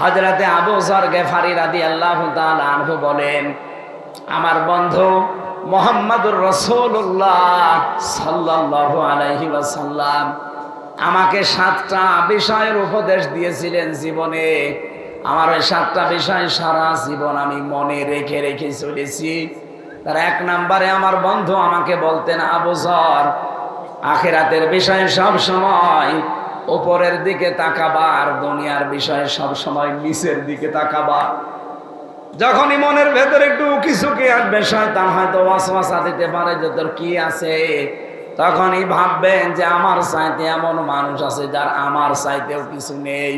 হযরতে আবু যর গিফারি রাদিয়াল্লাহু তাআলা আনহু বলেন, আমার বন্ধু মুহাম্মদুর রাসূলুল্লাহ সাল্লাল্লাহু আলাইহি ওয়াসাল্লাম আমাকে 7টা বিষয়ের উপদেশ দিয়েছিলেন জীবনে। আমার ওই 7টা বিষয় সারা জীবন আমি মনে রেখে রেখে চলেছি। তার 1 নম্বরে আমার বন্ধু আমাকে বলতেন, আবু যর, আখিরাতের বিষয়ে সব সময় উপরের দিকে তাকাবা, আর দুনিয়ার বিষয়ে সব সময় নিচের দিকে তাকাবা। যখনই মনের ভেতরে একটু উকিঝুঁকি আসবে, শয়তান হয়তো ওয়াসওয়াসা দিতে পারে যে তোর কি আছে, তখনই ভাববেন যে আমার চাইতে এমন মানুষ আছে যার আমার চাইতেও কিছু নেই।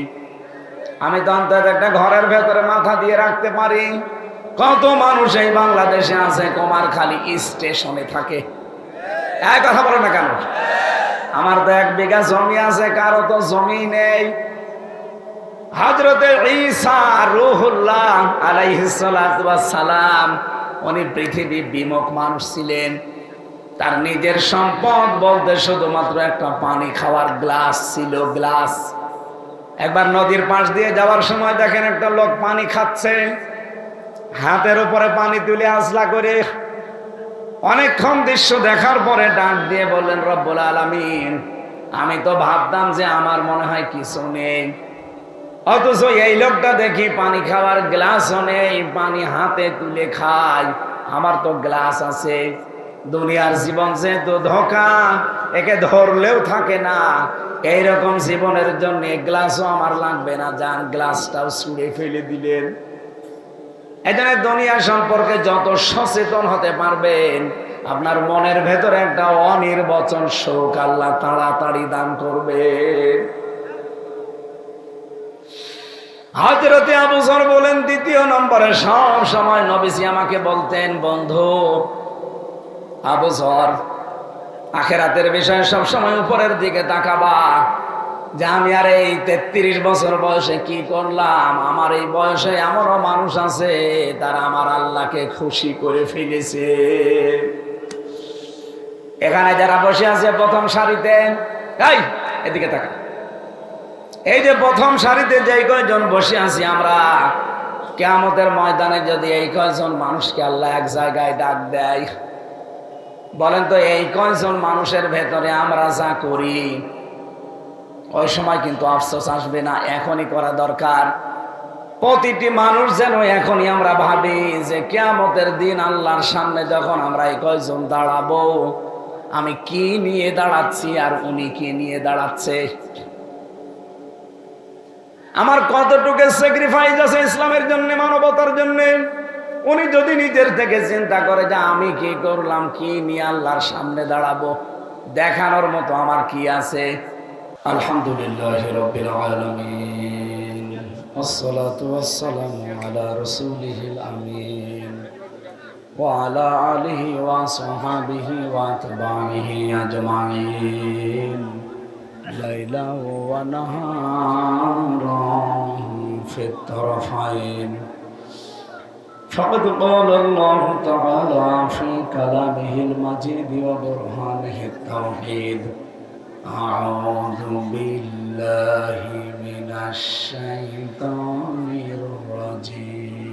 আমি তো অন্তত একটা ঘরের ভেতরে মাথা দিয়ে রাখতে পারি। কত মানুষ এই বাংলাদেশে আছে কুমারখালী স্টেশনে থাকে। এক কথা বলো না কেন? আমার তো 1 বিঘা জমি আছে, কারো তো জমি নেই। হযরতে ঈসা রূহুল্লাহ আলাইহিস সালাতু ওয়াস সালাম উনি পৃথিবী বিমুখ মানুষ ছিলেন। তার নিজের সম্পদ বলতে শুধুমাত্র একটা পানি খাওয়ার গ্লাস ছিল, গ্লাস। একবার নদীর পাশ দিয়ে যাওয়ার সময় দেখেন একটা লোক পানি খাচ্ছে, হাতের উপরে পানি তুলে আজলা করে। অনেকক্ষণ দৃশ্য দেখার পরে ডাক দিয়ে বললেন, রব্বুল আলামিন, আমি তো ভাবতাম যে আমার মনে হয় কিছু নেই, অথচ এই লোকটা দেখি পানি খাওয়ার গ্লাসও নেই, পানি হাতে তুলে খায়, আমার তো গ্লাস আছে। দুনিয়ার জীবন যে তো ধোঁকা, একে ধরলেও থাকে না। এইরকম জীবনের জন্য গ্লাসও আমার লাগবে না, যান গ্লাসটাও ছুঁড়ে ফেলে দিলেন। এজন্য দুনিয়া সম্পর্কে যত সচেতন হতে পারবেন, আপনার মনের ভেতরে একটা অনির্বচন শোক আল্লাহ তাড়াতাড়ি দান করবে। হযরতে আবু যর বলেন, 2য় নম্বরে সব সময় নবীজি আমাকে বলতেন, বন্ধু আবু যর, আখিরাতের বিষয়ে সব সময় উপরের দিকে তাকাবা। যে আমি আর এই 33 বছর বয়সে কি করলাম, আমার এই বয়সে এমনও মানুষ আছে তারা আমার আল্লাহকে খুশি করে ফেলেছে। এখানে যারা বসে আছে প্রথম সারিতে, এই এদিকে তাকা, এই যে প্রথম সারিতে যে কয়জন বসে আছি আমরা, কিয়ামতের ময়দানে যদি এই কয়জন মানুষকে আল্লাহ এক জায়গায় ডাক দেয়, বলেন তো এই কয়জন মানুষের ভেতরে আমরা যা করি ওই সময় কিন্তু আফসোস আসবে না? এখনই করা দরকার। প্রতিটি মানুষ যেন এখনই আমরা ভাবি যে কিয়ামতের দিন আল্লাহর সামনে যখন আমরা এই কয়জন দাঁড়াবো, আমি কি নিয়ে দাঁড়াচ্ছি আর উনি কি নিয়ে দাঁড়াচ্ছে, আমার কতটুকু স্যাক্রিফাইস আছে ইসলামের জন্য, মানবতার জন্য। উনি যদি নিজের থেকে চিন্তা করে যে আমি কি করলাম, কি নিয়ে আল্লাহর সামনে দাঁড়াবো, দেখানোর মতো আমার কি আছে। আলহামদুলিল্লাহি রাব্বিল আলামিন, ওয়াসসালাতু ওয়াসসালামু আলা রাসূলিহিল আমিন ওয়া আলা আলিহি ওয়া সাহবিহি ওয়া তাবিহি আজমাইন, লাইলা ওয়া নাহারান ফিত তারফাইন। فقد قال الله تعالى في كلامه المجيد وبرهانه التوحيد، أعوذ بالله من الشيطان الرجيم،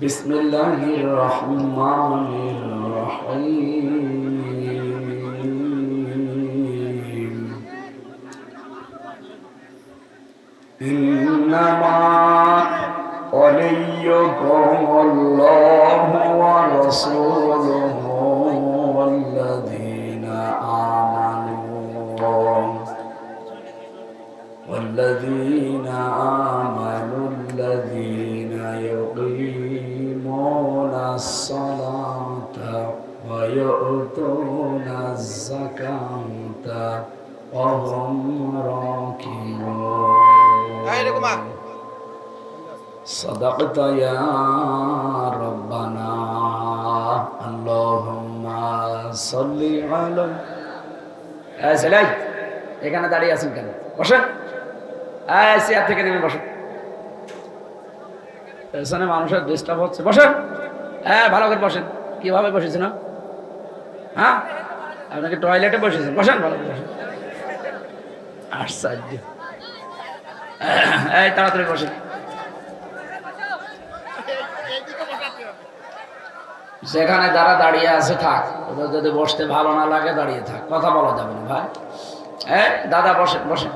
بسم الله الرحمن الرحيم، إنما وليكم الله ورسوله والذين آمنوا الذين يقيمون الصلاة ويؤتون الزكاة وهم راكعون. صدقت يا ربنا، اللهم صل على। এখানে দাঁড়িয়ে আছেন কেন? বসেন, চেয়ার থেকে নেমে বসেন। পেছনে মানুষের ডিস্টার্ব হচ্ছে, বসেন। হ্যাঁ, ভালো করে বসেন। কিভাবে বসেছেন? হ্যাঁ, আপনাকে টয়লেটে বসেছেন, বসেন, ভালো করে বসেন। আশ্চর্য। এই তাড়াতাড়ি বসে। সেখানে যারা দাঁড়িয়ে আছে থাক, ওদের যদি বসতে ভালো না লাগে দাঁড়িয়ে থাক, কথা বলা যাবে না ভাই। এই দাদা বসে বসে।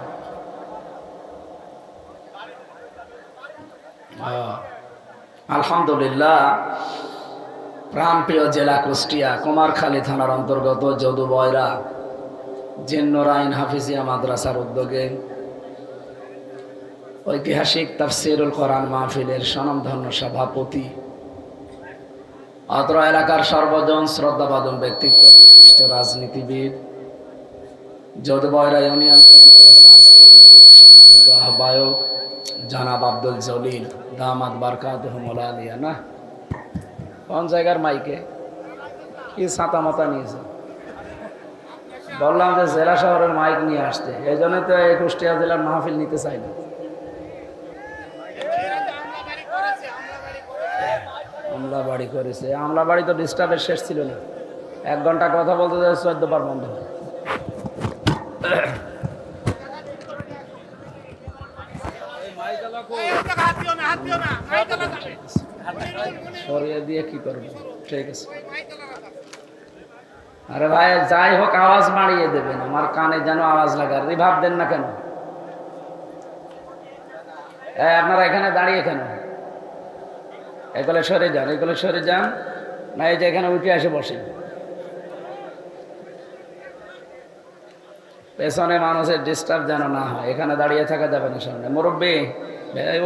আলহামদুলিল্লাহ, প্রাণপ্রিয় জেলা কুষ্টিয়া, কুমারখালী থানার অন্তর্গত যদুবয়রা জিন্নুরাইন হাফিজিয়া মাদ্রাসার উদ্যোগে ঐতিহাসিক তাফসীরুল কোরআন মাহফিলের স্বনামধন্য সভাপতি, অত্র এলাকার সর্বজন শ্রদ্ধাভাজন ব্যক্তিত্ব, বিশিষ্ট রাজনীতিবিদ, যদুবয়রা ইউনিয়ন বিএনপির সার্চ কমিটির সম্মানিত আহ্বায়ক জনাব আব্দুল জলিল দামাত বারকাতুহুল আলিয়া। না কোন জায়গার মাইকে কি ছাতা মাতা নিয়েছে? বললাম যে জেলা শহরের মাইক নিয়ে আসতে, এই জন্য তো এই কুষ্টিয়া জেলার মাহফিল নিতে চাই না। আমলা বাড়ি করেছে, আমলা বাড়ি তো ডিস্টার্বের শেষ ছিল না। 1 ঘন্টা কথা বলতে যায় 14 বার বন্ধ। সরিয়ে দিয়ে কি করবো? ঠিক আছে। আরে ভাই যাই হোক আওয়াজ বাড়িয়ে দেবেন, আমার কানে যেন আওয়াজ লাগে। রিভাব দেন না কেন? আপনারা এখানে দাঁড়িয়ে কেন? এগুলো সরে যান, এগুলো সরে যান। না এই যে এখানে উঠে এসে বসেন। পেছনে মানুষের ডিস্টার্ব যেন না হয়, এখানে দাঁড়িয়ে থাকা যাবে না। সামনে মুরব্বী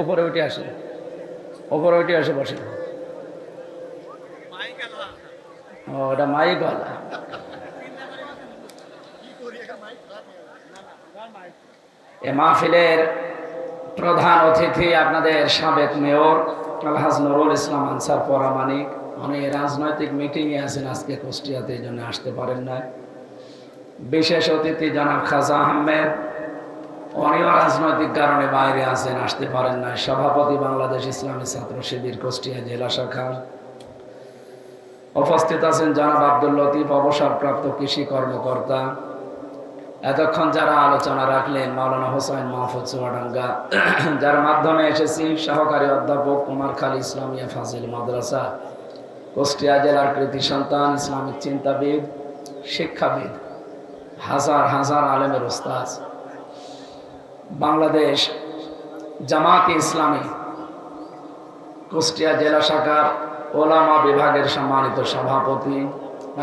উপরে উঠে আসেন, উপরে উঠে এসে বসেন। ও এটা মাইক ওয়ালা। এ মাহফিলের প্রধান অতিথি আপনাদের সাবেক মেয়র আলহাজ নুরুল ইসলাম আনসার পরামানিক। উনি রাজনৈতিক মিটিংয়ে আছেন আজকে কুষ্টিয়াতে, এই জন্য আসতে পারেন না। বিশেষ অতিথি জনাব খাজা আহমেদ, উনিও রাজনৈতিক কারণে বাইরে আছেন, আসতে পারেন না। সভাপতি বাংলাদেশ ইসলামী ছাত্র শিবির কুষ্টিয়া জেলা শাখা। উপস্থিত আছেন জনাব আব্দুল লতিফ, অবসরপ্রাপ্ত কৃষি কর্মকর্তা। এতক্ষণ যারা আলোচনা রাখলেন মাওলানা হোসাইন মাহফুজ চুয়াডাঙ্গা, যার মাধ্যমে এসেছি, সহকারী অধ্যাপক কুমারখালী ইসলামিয়া ফাজিল মাদ্রাসা কুষ্টিয়া জেলার কৃতি সন্তান, ইসলামিক চিন্তাবিদ, শিক্ষাবিদ, হাজার হাজার আলেমের উস্তাদ, বাংলাদেশ জামাতে ইসলামী কুষ্টিয়া জেলা শাখার ওলামা বিভাগের সম্মানিত সভাপতি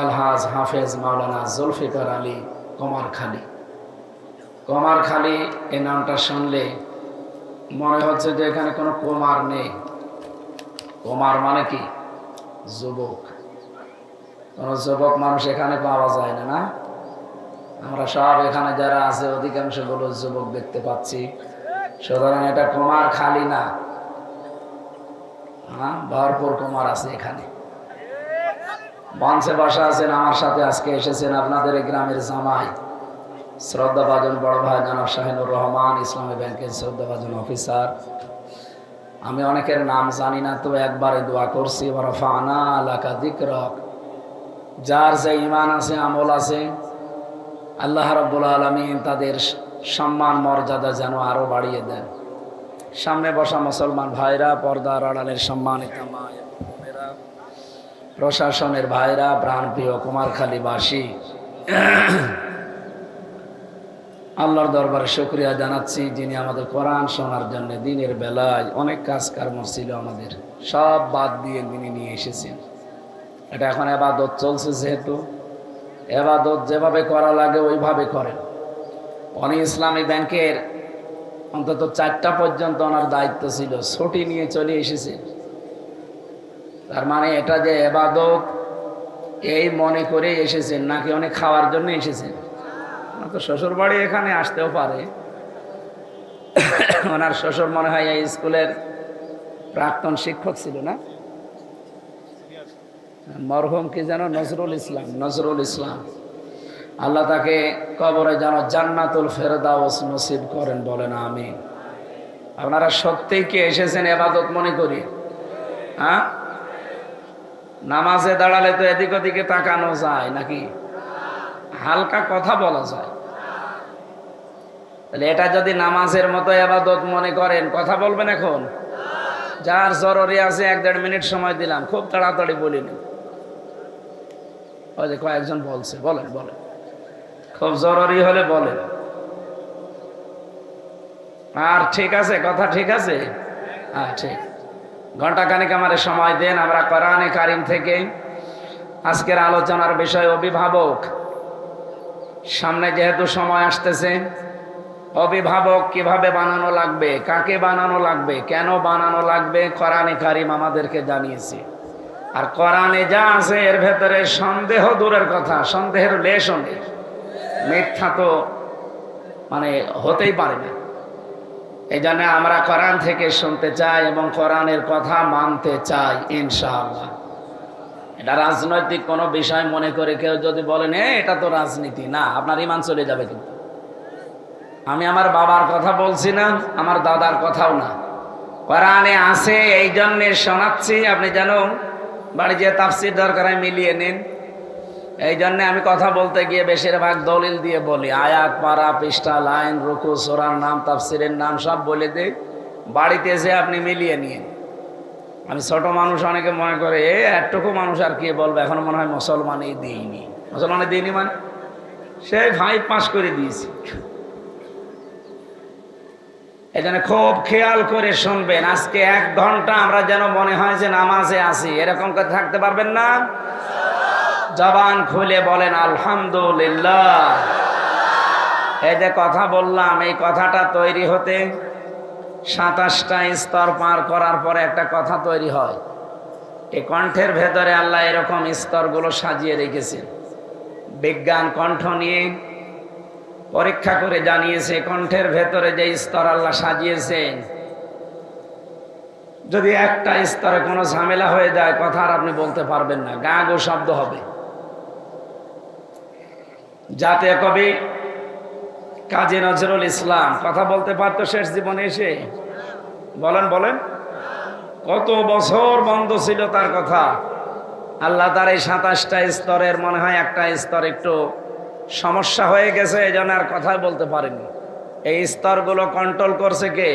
আলহাজ হাফেজ মাওলানা জুলফিকার আলী কুমারখালী। কুমারখালী এই নামটা শুনলে মনে হচ্ছে যে এখানে কোনো কুমার নেই। কুমার মানে কি? যুবক। কোনো যুবক মানুষ এখানে পাওয়া যায় না, না? আমরা সব এখানে যারা আছে অধিকাংশ গুলো যুবক দেখতে পাচ্ছি, সুতরাং এটা কুমারখালী না, ভরপুর কুমার আছে এখানে। মঞ্চে বসা আছেন, আমার সাথে আজকে এসেছেন আপনাদের এই গ্রামের জামাই, শ্রদ্ধাভাজন বড় ভাই জনাব শাহিনুর রহমান, ইসলামী ব্যাংকের শ্রদ্ধাভাজন অফিসার। আমি অনেকের নাম জানি না, তো একবারে দোয়া করছি, ওয়ারাফা'না লাকা যিকরাক। যার যে ঈমান আছে, আমল আছে, আল্লাহ রাব্বুল আলামিন তাদের সম্মান মর্যাদা যেন আরো বাড়িয়ে দেন। সামনে বসা মুসলমান ভাইরা, পর্দার আড়ালের সম্মানিত মা এবং বোনেরা, প্রশাসনের ভাইরা, প্রাণপ্রিয় কুমারখালীবাসী, আল্লাহর দরবারে শুকরিয়া জানাচ্ছি, যিনি আমাদের কোরআন শোনার জন্য দিনের বেলায় অনেক কাজ কর্ম ছিল আমাদের, সব বাদ দিয়ে তিনি নিয়ে এসেছেন। এটা এখন ইবাদত চলছে, যেহেতু ইবাদত যেভাবে করা লাগে ওইভাবে করেন। উনি ইসলামী ব্যাংকের অন্তত 4টা পর্যন্ত ওনার দায়িত্ব ছিল, ছুটি নিয়ে চলে এসেছে। তার মানে এটা যে ইবাদত এই মনে করে এসেছেন, নাকি অনেক খাওয়ার জন্য এসেছেন? তো শ্বশুর বাড়ি এখানে আসতেও পারে। ওনার শ্বশুর মনে হয় এই স্কুলের প্রাক্তন শিক্ষক ছিল, না? মরহুম কি যেন নজরুল ইসলাম, নজরুল ইসলাম। আল্লাহ তাকে কবরে যেন জান্নাতুল ফেরদাউস নসিব করেন, বলেন আমিন। আপনারা সত্যিই কি এসেছেন ইবাদত মনে করি? হ্যাঁ, নামাজে দাঁড়ালে তো এদিক ওদিকে তাকানো যায় নাকি? হালকা কথা বলা যায়। তাহলে এটা যদি নামাজের মতো ইবাদত মনে করেন, কথা বলবেন এখন? যার জরুরি আছে 1-1.5 মিনিট সময় দিলাম, খুব তাড়াতাড়ি বলিনি। ওই যে কয়েকজন বলছে, বলেন বলেন, খুব জরুরি হলে বলেন। আর ঠিক আছে, কথা ঠিক আছে? হ্যাঁ ঠিক। ঘন্টাখানেক আমারে সময় দেন। আমরা কোরআনে কারিম থেকে আজকের আলোচনার বিষয় অভিভাবক। সামনে যেহেতু সময় আসতেছে, অভিভাবক কিভাবে বানানো লাগবে, কাকে বানানো লাগবে, কেন বানানো লাগবে, কোরআনে কারিম আমাদেরকে জানিয়েছে। আর কোরআনে যা আছে এর ভেতরে সন্দেহ দূরের কথা, সন্দেহের লেশও নেই। মিথ্যা তো মানে হতেই পারে না। এই জন্য আমরা কোরআন থেকে শুনতে চাই এবং কোরআনের কথা মানতে চাই ইনশাআল্লাহ। এটা রাজনৈতিক কোনো বিষয় মনে করে কেউ যদি বলেন এটা তো রাজনীতি, না, আপনার ঈমান চলে যাবে। কিন্তু আমি আমার বাবার কথা বলছি না, আমার দাদার কথাও না, কোরআনে আছে এই জন্যে শোনাচ্ছি। আপনি জানো বাড়ি যে তাফসির দরকার হয় মিলিয়ে নিন। এই জন্যে আমি কথা বলতে গিয়ে বেশিরভাগ দলিল দিয়ে বলি, আয়াত, পারা, পৃষ্ঠা, লাইন, রুকু, সূরার নাম, তাফসিরের নাম সব বলে দিই। বাড়িতে এসে আপনি মিলিয়ে নিন। আমি ছোট মানুষ, অনেকে মনে করে এতটুকু মানুষ আর কি বলবো, এখন মনে হয় মুসলমানই দিইনি। মুসলমানে দিইনি মানে সেই 5 পাস করে দিয়েছি। এই জন্য খুব খেয়াল করে শুনবেন। আজকে 1 ঘন্টা আমরা যেন মনে হয় যে নামাজে আছি, এরকম করে থাকতে পারবেন না? জবান খুলে বলেন আলহামদুলিল্লাহ। এই যে কথা বললাম, এই কথাটা তৈরি হতে 27টা স্তর পার করার পরে একটা কথা তৈরি হয়। এই কণ্ঠের ভেতরে আল্লাহ এরকম স্তরগুলো সাজিয়ে রেখেছেন। বিজ্ঞান কণ্ঠ নিয়ে পরীক্ষা করে জানিয়েছে কণ্ঠের ভেতরে যে স্তর আল্লাহ সাজিয়েছেন, যদি একটা স্তরে কোনো ঝামেলা হয়ে যায় কথা আর আপনি বলতে পারবেন না, গা গো শব্দ হবে। জাতীয় কবি কাজী নজরুল ইসলাম কথা বলতে পারতো শেষ জীবনে এসে? বলেন বলেন, কত বছর বন্ধ ছিল তার কথা। আল্লাহ তার এই 27টা স্তরের মনে হয় একটা স্তর একটু সমস্যা হয়ে গেছে, এই জন্য আর কথা বলতে পারেনি। এই স্তরগুলো কন্ট্রোল করছে কে?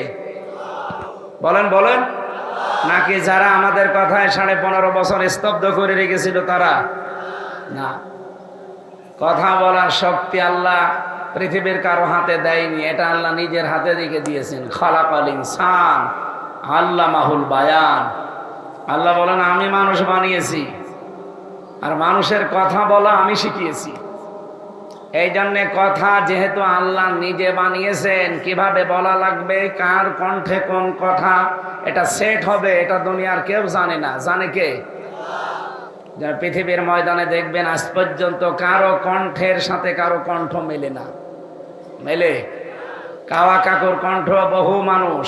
বলেন বলেন। নাকি যারা আমাদের কথায় 15.5 বছর স্তব্ধ করে রেখেছিল তারা? না, কথা বলার শক্তি আল্লাহ পৃথিবীর কারো হাতে দেয়নি, এটা আল্লাহ নিজের হাতে রেখে দিয়েছেন। খালাকাল ইনসান আল্লামাহুল বায়ান। আল্লাহ বলেন আমি মানুষ বানিয়েছি আর মানুষের কথা বলা আমি শিখিয়েছি। এই জন্যে কথা যেহেতু আল্লাহ নিজে বানিয়েছেন, কিভাবে বলা লাগবে, কার কণ্ঠে কোন কথা এটা সেট হবে, এটা দুনিয়ার কেউ জানে না। জানে কে? পৃথিবীর ময়দানে দেখবেন আজ পর্যন্ত কারো কণ্ঠের সাথে কারো কণ্ঠ মেলে না। মেলে? কাওয়া কাকুর কণ্ঠ বহু মানুষ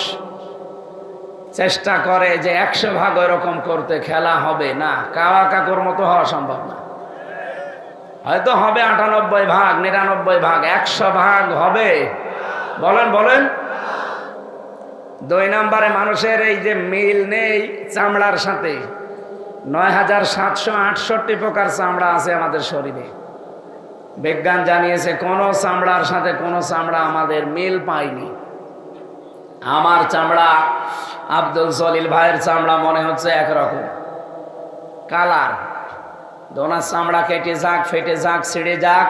চেষ্টা করে যে 100 ভাগ এরকম করতে, খেলা হবে না, কাওয়া কাকুর মতো হওয়া সম্ভব না। হয়তো হবে 98 ভাগ, 99 ভাগ, 100 ভাগ হবে? বলেন বলেন। 2 নম্বরে মানুষের এই যে মিল নেই চামড়ার সাথে। 9768 প্রকার চামড়া আছে আমাদের শরীরে। বিজ্ঞান জানিয়েছে কোন চামড়ার সাথে কোন চামড়া আমাদের মিল পায়নি। আমার চামড়া আব্দুল জলিল ভাইয়ের চামড়া মনে হচ্ছে একরকম কালার। ওনার চামড়া কেটে যাক, ফেটে যাক, ছিঁড়ে যাক,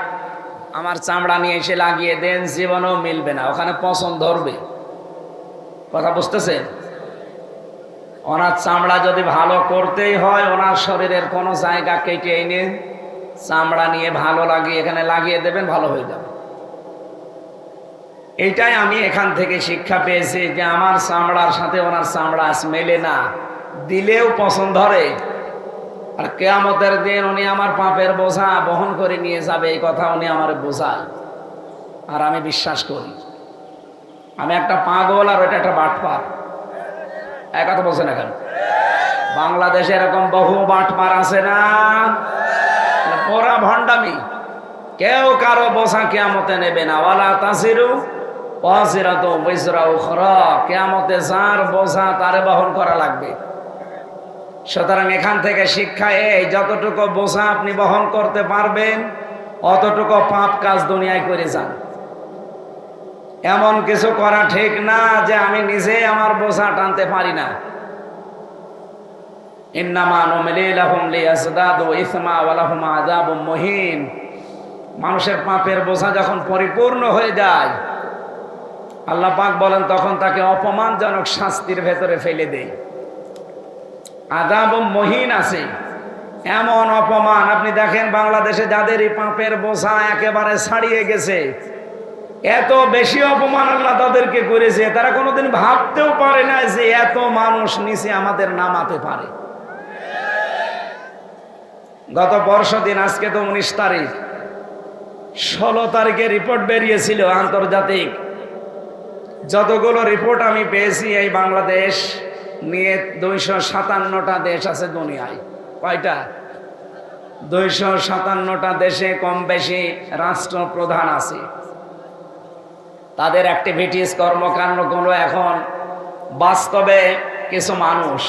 আমার চামড়া নিয়ে এসে লাগিয়ে দেন, জীবনেও মিলবে না, ওখানে পছন্দ ধরবে। কথা বুঝতেছেন? ওনার চামড়া যদি ভালো করতেই হয়, ওনার শরীরের কোনো জায়গা কেটে এনে চামড়া নিয়ে ভালো লাগিয়ে এখানে লাগিয়ে দেবেন, ভালো হয়ে যাবে। এইটাই আমি এখান থেকে শিক্ষা পেয়েছি যে আমার চামড়ার সাথে ওনার চামড়া মেলে না, দিলেও পছন্দ ধরে। আর কিয়ামতের দিন উনি আমার পাপের বোঝা বহন করে নিয়ে যাবে, এই কথা উনি আমার বোঝায়। আর আমি বিশ্বাস করি। আমি একটা পাগল আর ওটা একটা বাটপার। এক কথা বলছেন এখন? বাংলাদেশে এরকম বহু বাটপার আছে না? পুরা ভণ্ডামি। কেউ কারো বোঝা কিয়ামতে নেবে না। ওয়ালা তাসিরু ওয়াজিরাতু বিজরা উখরা। কিয়ামতে যার বোঝা তারে বহন করা লাগবে। সুতরাং এখান থেকে শিক্ষা এই, যতটুকু বোঝা আপনি বহন করতে পারবেন অতটুকু পাপ কাজ দুনিয়ায় করে যান। এমন কিছু করা ঠিক না যে আমি নিজে আমার বোঝা টানতে পারি না। ইন্নামা নুমলি লাহুম লিয়াজদাদু ইসমা ওয়া লাহুম আযাবুম মুহিন। মানুষের পাপের বোঝা যখন পরিপূর্ণ হয়ে যায়, আল্লাহ পাক বলেন তখন তাকে অপমানজনক শাস্তির ভেতরে ফেলে দেয়। আযাবুম মুহিন আছে, এমন অপমান। আপনি দেখেন বাংলাদেশে যাদের এই পাপের বোঝা একেবারে ছাড়িয়ে গেছে, এত বেশি অপমান আল্লাহ তাদেরকে করেছে, তারা কোনোদিন ভাবতেও পারে না যে এত মানুষ নিচে আমাদের নামাতে পারে। গত পরশুদিন, আজকে তো 19 তারিখ, 16 তারিখে রিপোর্ট বেরিয়েছিল আন্তর্জাতিক। যতগুলো রিপোর্ট আমি পেয়েছি, এই বাংলাদেশ নিয়ে 257টা দেশ আছে দুনিয়ায়। কয়টা? 257টা দেশে কম বেশি রাষ্ট্রপ্রধান আছে। তাদের অ্যাক্টিভিটিস, কর্মকাণ্ডগুলো এখন বাস্তবে কিছু মানুষ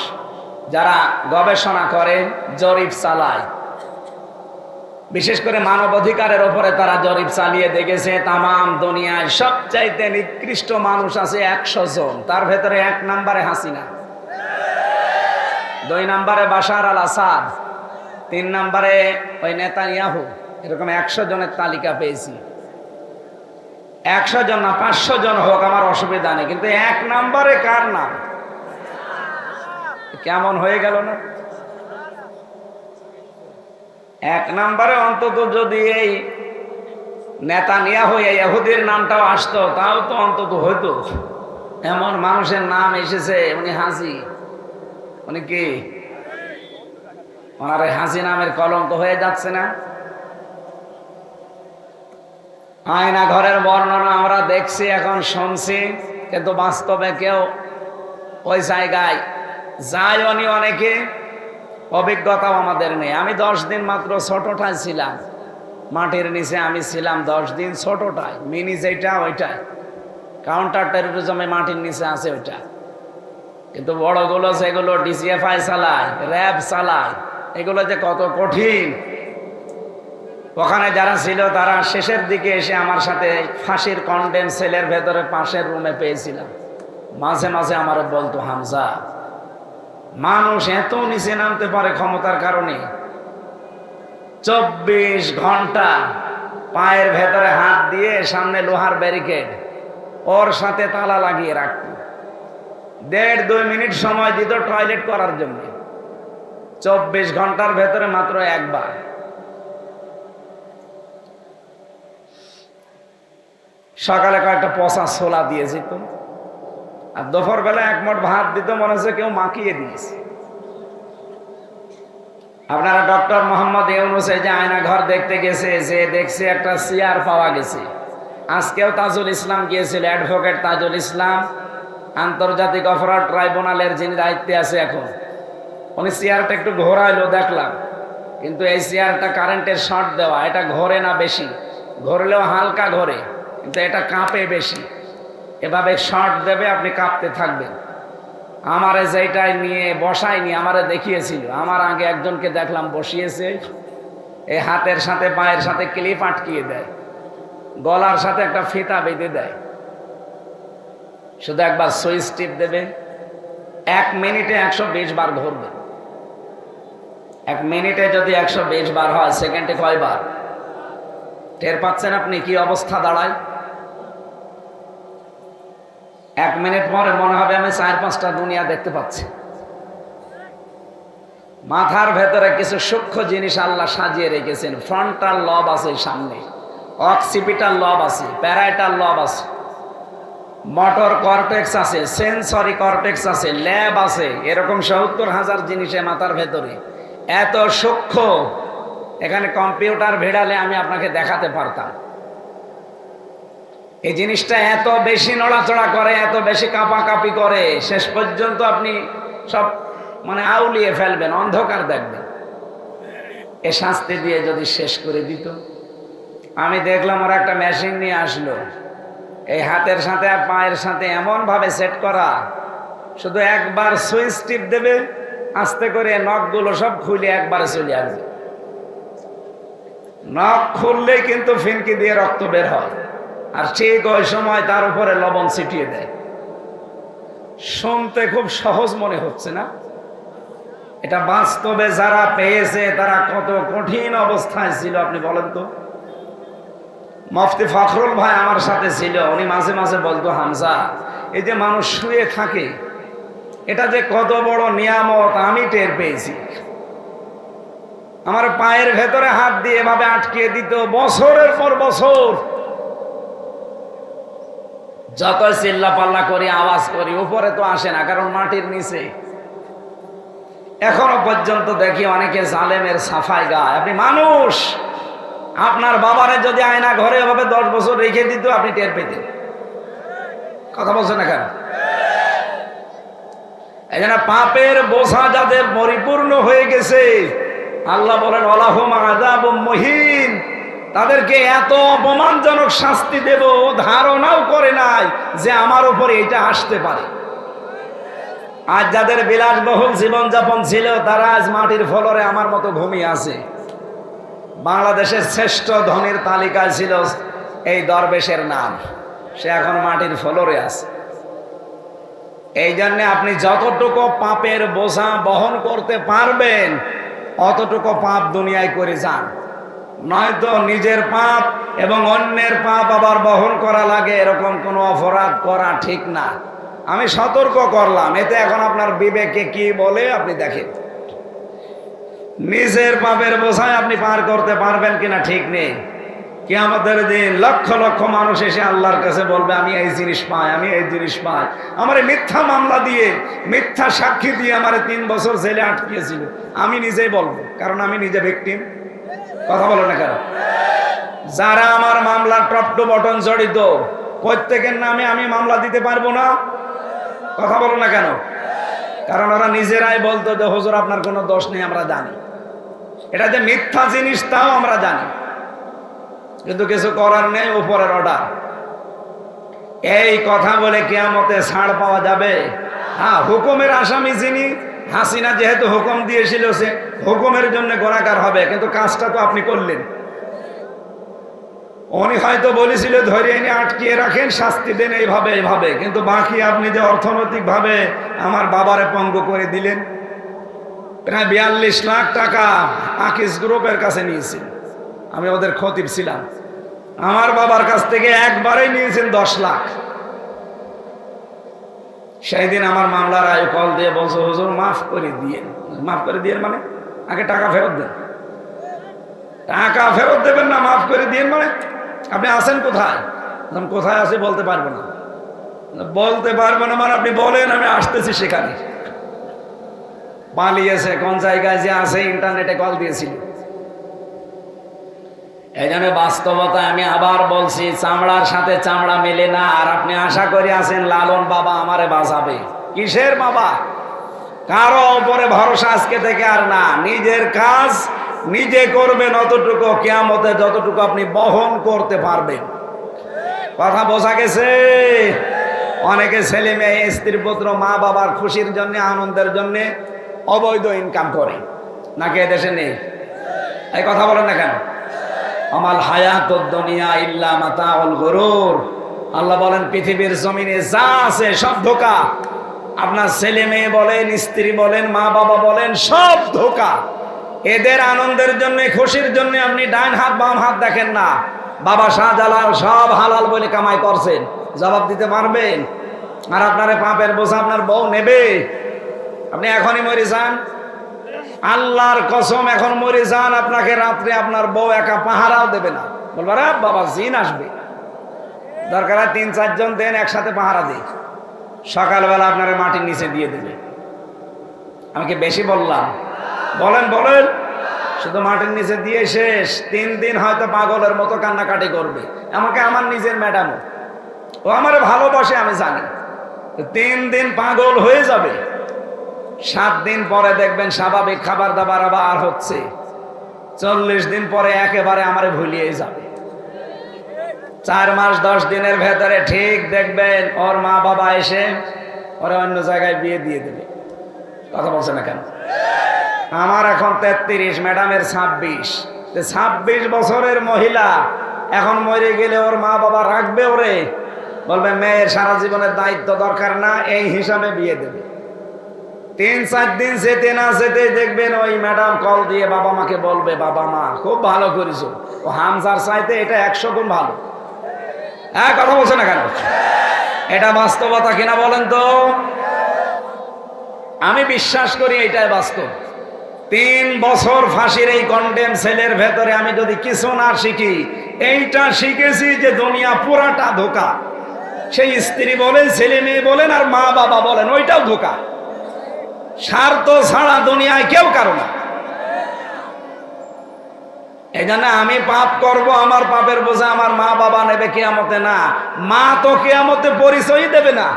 যারা গবেষণা করে, জরিপ চালায়, বিশেষ করে মানবাধিকারের ওপরে তারা জরিপ চালিয়ে দেখেছে তামাম দুনিয়ায় সবচাইতে নিকৃষ্ট মানুষ আছে 100 জন। তার ভেতরে 1 নম্বরে হাসিনা, 2 নম্বরে বাশার আল আসাদ, 3 নম্বরে ওই নেতানিয়াহু। এরকম 100 জনের তালিকা পেয়েছি। 100 জন না 500 জন হোক, আমার অসুবিধা নেই, কিন্তু 1 নম্বরে কার নাম? কেমন হয়ে গেল না? 1 নম্বরে অন্তত যদি এই নেতানিয়াহু, এই ইহুদির নামটাও আসতো, তাও তো অন্তত হইতো। এমন মানুষের নাম এসেছে, উনি হাজি। উনি কি? ওনার হাজি নামের কলঙ্ক হয়ে যাচ্ছে না? আয়না ঘরের বর্ণনা আমরা দেখছি, এখন শুনছি, কিন্তু বাস্তবে কেউ ওই জায়গায় যায়নি। অনেকে, অভিজ্ঞতাও আমাদের নেই। আমি 10 দিন মাত্র ছোটটায় ছিলাম, মাটির নিচে আমি ছিলাম 10 দিন ছোটটায়। মিনি যেটা, ওইটাই কাউন্টার টেরোরিজমে মাটির নিচে আছে ওইটা। কিন্তু বড়গুলো যেগুলো ডিজিএফআই চালায়, র্যাব চালায়, এগুলো যে কত কঠিন। ওখানে যারা ছিল তারা শেষের দিকে এসে আমার সাথে ফাঁসির কন্ডেম সেলের ভেতরে পাশের রুমে পেয়েছিলাম। মাঝে মাঝে আমারও বলতো, হামজা, মানুষ এত নিচে নামতে পারে ক্ষমতার কারণে। 24 ঘন্টা পায়ের ভেতরে হাত দিয়ে সামনে লোহার ব্যারিকেড, ওর সাথে তালা লাগিয়ে রাখত। 1.5-2 মিনিট সময় দিত টয়লেট করার জন্য। 24 ঘন্টার ভেতরে মাত্র একবার। সকালে কয়েকটা পচা ছোলা দিয়ে যেত, আর দুপুর বেলা 1 মুঠ ভাত দিত, মনে হচ্ছে কেউ মাখিয়ে দিয়েছে। আপনারা ডক্টর মোহাম্মদ ইউনূস যে আয়না ঘর দেখতে গেছে, যে দেখছে একটা চেয়ার পাওয়া গেছে। আজকেও তাজুল ইসলাম গিয়েছিল, অ্যাডভোকেট তাজুল ইসলাম, আন্তর্জাতিক অপরাধ ট্রাইব্যুনালের যিনি দায়িত্বে আছে এখন। উনি চেয়ারটা একটু ঘোরাইলো দেখলাম, কিন্তু এই চেয়ারটা কারেন্টের শর্ট দেওয়া, এটা ঘোরে না বেশি, ঘোরলেও হালকা ঘোরে, কিন্তু এটা কাঁপে বেশি। এভাবে শর্ট দেবে, আপনি কাঁপতে থাকবেন। আমারে যেটাই নিয়ে বসায়নি, আমারে দেখিয়েছিল। আমার আগে একজনকে দেখলাম বসিয়েছে, এই হাতের সাথে পায়ের সাথে ক্লিপ আটকিয়ে দেয়, গলার সাথে একটা ফিতা বেঁধে দেয়, শুধু একবার সুইচ টিপ দেবে, 1 মিনিটে 120 বার ঘুরবে। 1 মিনিটে যদি 120 বার হয়, সেকেন্ডে কয়বার? টের পাচ্ছেন আপনি কি অবস্থা দাঁড়ায়? 1 মিনিট পরে মনে হবে আমি 4-5টা দুনিয়া দেখতে পাচ্ছি। মাথার ভেতরে কিছু সূক্ষ্ম জিনিস আল্লাহ সাজিয়ে রেখেছেন। ফ্রন্টাল লব আছে সামনে, অক্সিপিটাল লব আছে, প্যারাইটাল লব আছে, মোটর কর্টেক্স আছে, সেন্সরি কর্টেক্স আছে, ল্যাব আছে, এরকম 70,000 জিনিসে মাথার ভেতরে। এত সূক্ষ্ম, এখানে কম্পিউটার ভিড়ালে আমি আপনাকে দেখাতে পারতাম। এই জিনিসটা এত বেশি নড়াচড়া করে, এত বেশি কাঁপাকাঁপি করে, শেষ পর্যন্ত আপনি সব আউলিয়ে ফেলবেন, অন্ধকার দেখবেন। এ শাস্তি দিয়ে যদি শেষ করে দিত। আমি দেখলাম ওরা একটা মেশিন নিয়ে আসলো, এই হাতের সাথে আর পায়ের সাথে এমন ভাবে সেট করা, শুধু একবার সুইচ টিপ দেবে, আস্তে করে নখগুলো সব খুলে একবারে চলে আসবে। নখ খুললেই কিন্তু ফিনকি দিয়ে রক্ত বের হয়, আর ঠিক ওই সময় তার উপরে লবণ ছিটিয়ে দেয়। শুনতে খুব সহজ মনে হচ্ছে না? এটা বাস্তবে যারা পেয়েছে তারা কত কঠিন অবস্থায় ছিল আপনি বলেন তো। মুফতি ফখরুল ভাই আমার সাথে ছিল, উনি মাঝে মাঝে বলতো, হামজা, এই যে মানুষ শুয়ে থাকে এটা যে কত বড় নিয়ামত আমি টের পেয়েছি। আমার পায়ের ভেতরে হাত দিয়ে এভাবে আটকিয়ে দিত বছরের পর বছর। যত চিল্লা পাল্লা করি, আওয়াজ করি, উপরে তো আসে না, কারণ মাটির নিচে। এখনো পর্যন্ত দেখি অনেকে জালেমের সাফাই গায়। আপনি মানুষ, আপনার বাবারে যদি আয়না ঘরে এভাবে 10 বছর রেখে দিত আপনি টের পেতেন। কথা বলছেন না কেন? এই জন্য পাপের বোঝা যাদের পরিপূর্ণ হয়ে গেছে, আল্লাহ বলেন ওয়ালাহুম আযাবুম মুহিন, তাদেরকে এত অপমানজনক শাস্তি দেব ধারণাও করে নাই যে আমার উপরে এটা আসতে পারে। আজ যাদের বিলাসবহুল জীবনযাপন ছিল তারা আজ মাটির ফ্লোরে আমার মতো ঘুমিয়ে আছে। বাংলাদেশের শ্রেষ্ঠ ধনীর তালিকায় ছিল এই দরবেশের নাম, সে এখন মাটির ফ্লোরে আছে। এই জন্য আপনি যতটুকু পাপের বোঝা বহন করতে পারবেন অতটুকু পাপ দুনিয়ায় করে যান, নয়তো নিজের পাপ এবং অন্যের পাপ আবার বহন করা লাগে, এরকম কোনো অপরাধ করা ঠিক না। আমি সতর্ক করলাম, এতে এখন আপনার বিবেকে কি বলে আপনি দেখেন। নিজের পাপের বোঝায় আপনি পার করতে পারবেন কিনা ঠিক নেই। কিয়ামতের দিন লক্ষ লক্ষ মানুষ এসে আল্লাহর কাছে বলবে, আমি এই জিনিস পাই, আমি এই জিনিস পাই। আমার মিথ্যা মামলা দিয়ে, মিথ্যা সাক্ষী দিয়ে আমার 3 বছর জেলে আটকিয়েছিল। আমি নিজেই বলবো, কারণ আমি নিজে ভিকটিম। কথা বলো না কেন? যারা আমার মামলার টপ টু বটন জড়িত প্রত্যেকের নামে আমি মামলা দিতে পারবো না। কথা বলো না কেন? কারণ ওরা নিজেরাই বলতো যে হুজুর আপনার কোনো দোষ নেই, আমরা জানি এটা যে মিথ্যা জিনিস, তাও আমরা জানি, কিন্তু কিছু করার নেই, উপরের অর্ডার। এই কথা বলে কিয়ামতে ছাড় পাওয়া যাবে? হ্যাঁ, হুকুমের আসামি যিনি, হাসিনা যেহেতু হুকুম দিয়েছিল সে হুকুমের জন্য গুনাহগার হবে, কিন্তু কাজটা তো আপনি করলেন। উনি হয়তো বলেছিল ধরে এনে আটকিয়ে রাখেন, শাস্তি দেন এইভাবে এইভাবে, কিন্তু বাকি আপনি যে অর্থনৈতিক ভাবে আমার বাবারে পঙ্গু করে দিলেন। প্রায় 42 লাখ টাকা আকিস গ্রুপের কাছে নিয়েছেন, আমি ওদের খতিব ছিলাম। আমার বাবার কাছ থেকে একবারেই নিয়েছেন 10 লাখ। সেই দিন আমার মামলার আয়ু কল দিয়ে বলছো, হুজুর মাফ করে দিয়ে। মাফ করে দিয়ে মানে আগে টাকা ফেরত দেন। টাকা ফেরত দেবেন না, মাফ করে দিয়ে মানে আপনি আছেন কোথায়? কোথায় আছে বলতে পারবো না। বলতে পারবো না মানে আপনি বলেন আমি আসতেছি সেখানে। পালিয়েছে, কোন জায়গায় যে আছে ইন্টারনেটে কল দিয়েছিল। এই জন্য বাস্তবতা আমি আবার বলছি, চামড়ার সাথে চামড়া মেলে না। আর আপনি আশা করে আছেন লালন বাবা আমারে বাঁচাবে। কিসের বাবা? কারো উপরে ভরসা আজকে থেকে আর না। নিজের কাজ নিজে করবেন, অতটুকু কিয়ামতে যতটুকু আপনি বহন করতে পারবেন। কথা বোঝা গেছে? অনেকে ছেলে মেয়ে, স্ত্রী পুত্র, মা বাবার খুশির জন্য, আনন্দের জন্য অবৈধ ইনকাম করে, নাকি এদেশে নেই? এই কথা বলেন না কেন? আমাল হায়াতুদ দুনিয়া ইল্লা মাতাউল গুরুর। আল্লাহ বলেন পৃথিবীর জমিনে যা আছে সব ধোঁকা। আপনার ছেলে মেয়ে বলেন, স্ত্রী বলেন, মা বাবা বলেন, সব ধোঁকা। এদের আনন্দের জন্য, খুশির জন্য আপনি ডান হাত বাম হাত দেখেন না। বাবা শাহজালাল সব হালাল বলে কামাই করছেন, জবাব দিতে পারবেন? আর আপনার পাপের বোঝা আপনার বউ নেবে? আপনি এখনই মরে যান, আল্লাহর কসম এখন মরে যান, আপনাকে রাত্রে আপনার বউ একা পাহারাও দেবে না। বলবো রে বাবা জিন আসবে, দরকার হয় 3-4 জন দেন, একসাথে পাহারা দিই, সকালবেলা আপনার মাটির নিচে দিয়ে দেবে। আমাকে বেশি বললাম? বলেন বলেন। শুধু মাটির নিচে দিয়ে শেষ। 3 দিন হয়তো পাগলের মতো কান্নাকাটি করবে। আমাকে আমার নিজের ম্যাডামও, ও আমার ভালোবাসে আমি জানি। 3 দিন পাগল হয়ে যাবে, 7 দিন পরে দেখবেন স্বাভাবিক খাবার দাবার আবার হচ্ছে। 40 দিন পরে একেবারে আমারে ভুলিয়ে যাবে। 4 মাস 10 দিনের ভেতরে ঠিক দেখবেন ওর মা বাবা এসে ওরা অন্য জায়গায় বিয়ে দিয়ে দেবে। কথা বলছে না কেন? আমার এখন 33, ম্যাডামের 26। 26 বছরের মহিলা এখন মরে গেলে ওর মা বাবা রাখবে ওরে, বলবে মেয়ের সারা জীবনের দায়িত্ব দরকার না, এই হিসাবে বিয়ে দেবে। 3-4 দিন যেতে না যেতে দেখবেন ওই ম্যাডাম কল দিয়ে বাবা মাকে বলবে, বাবা মা খুব ভালো করেছো, ও হামজার চাইতে এটা 100 গুণ ভালো। হ্যাঁ, কথা বলছে না কেন? এটা বাস্তবতা কিনা বলেন তো? আমি বিশ্বাস করি এটাই বাস্তব। 3 বছর ফাঁসির এই কন্ডেম সেলের ভেতরে আমি যদি কিছু না শিখি, এইটা শিখেছি যে দুনিয়া পুরাটা ধোঁকা। সেই স্ত্রী বলেন, ছেলে মেয়ে বলেন, আর মা বাবা বলেন, ওইটাও ধোঁকা। স্বার্থ ছাড়া দুনিয়ায় কেউ কারো না। এই জন্য আমি পাপ করব, আমার পাপের বোঝা আমার মা বাবা নেবে কিয়ামতে না। মা তো কিয়ামতে পরিচয় দেবে না।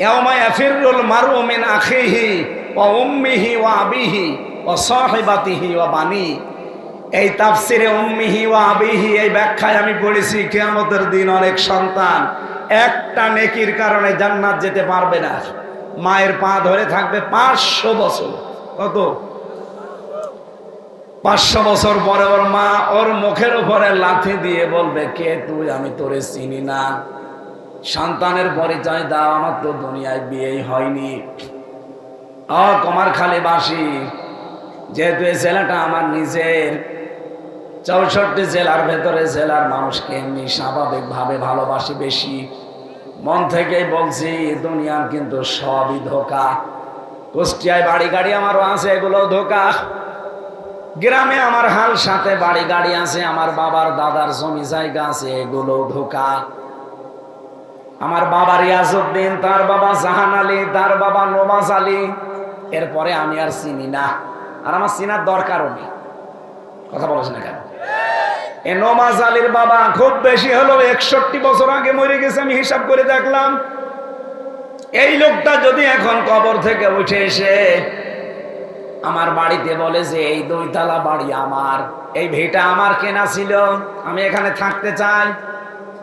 ইয়াউমা ইয়াফিরুল মারউ মিন আখিহি ওয়া উম্মিহি ওয়া আবিহি ওয়া সাহিবাতিহি ওয়া বানি। এই তাফসিরে উম্মিহি ওয়া আবিহি এই ব্যাখ্যায় আমি পড়েছি কিয়ামতের দিন অনেক সন্তান একটা নেকির কারণে জান্নাত যেতে পারবে না। মায়ের পা ধরে থাকবে 500 বছর। কত? 500 বছর পরে ওর মা ওর মুখের উপরে লাথি দিয়ে বলবে, কে তুই? আমি তোরে চিনি না। সন্তানের পরিচয় দাও, আমার তো দুনিয়ায় বিয়েই হয়নি। কুমারখালী বাসী, যেহেতু এই ছেলেটা আমার নিজের, 64 জেলার ভেতরে জেলার মানুষকে এমনি স্বাভাবিকভাবে ভালোবাসি বেশি। মন থেকেই বলছি, দুনিয়ার কিন্তু সবই ধোঁকা। কুষ্টিয়ায় বাড়ি গাড়ি আমারও আছে, এগুলো ধোঁকা। গ্রামে আমার হাল সাথে বাড়ি গাড়ি আছে, আমার বাবার দাদার জমি জায়গা আছে, এগুলো ধোঁকা। আমার বাবা রিয়াজউদ্দিন, তার বাবা জাহান আলী, তার বাবা নওয়াজ আলী, এরপরে আমি আর চিনি না, আর আমার চিনার দরকারও নেই। কথা বলছ না কেন? এই নওয়াজ আলীর বাবা খুব বেশি হলো 61 বছর আগে মরে গেছে, আমি হিসাব করে দেখলাম। এই লোকটা যদি এখন কবর থেকে উঠে এসে আমার বাড়িতে বলে যে এই 2 তলা বাড়ি আমার, এই ভিটা আমার কেনা ছিল, আমি এখানে থাকতে চাই,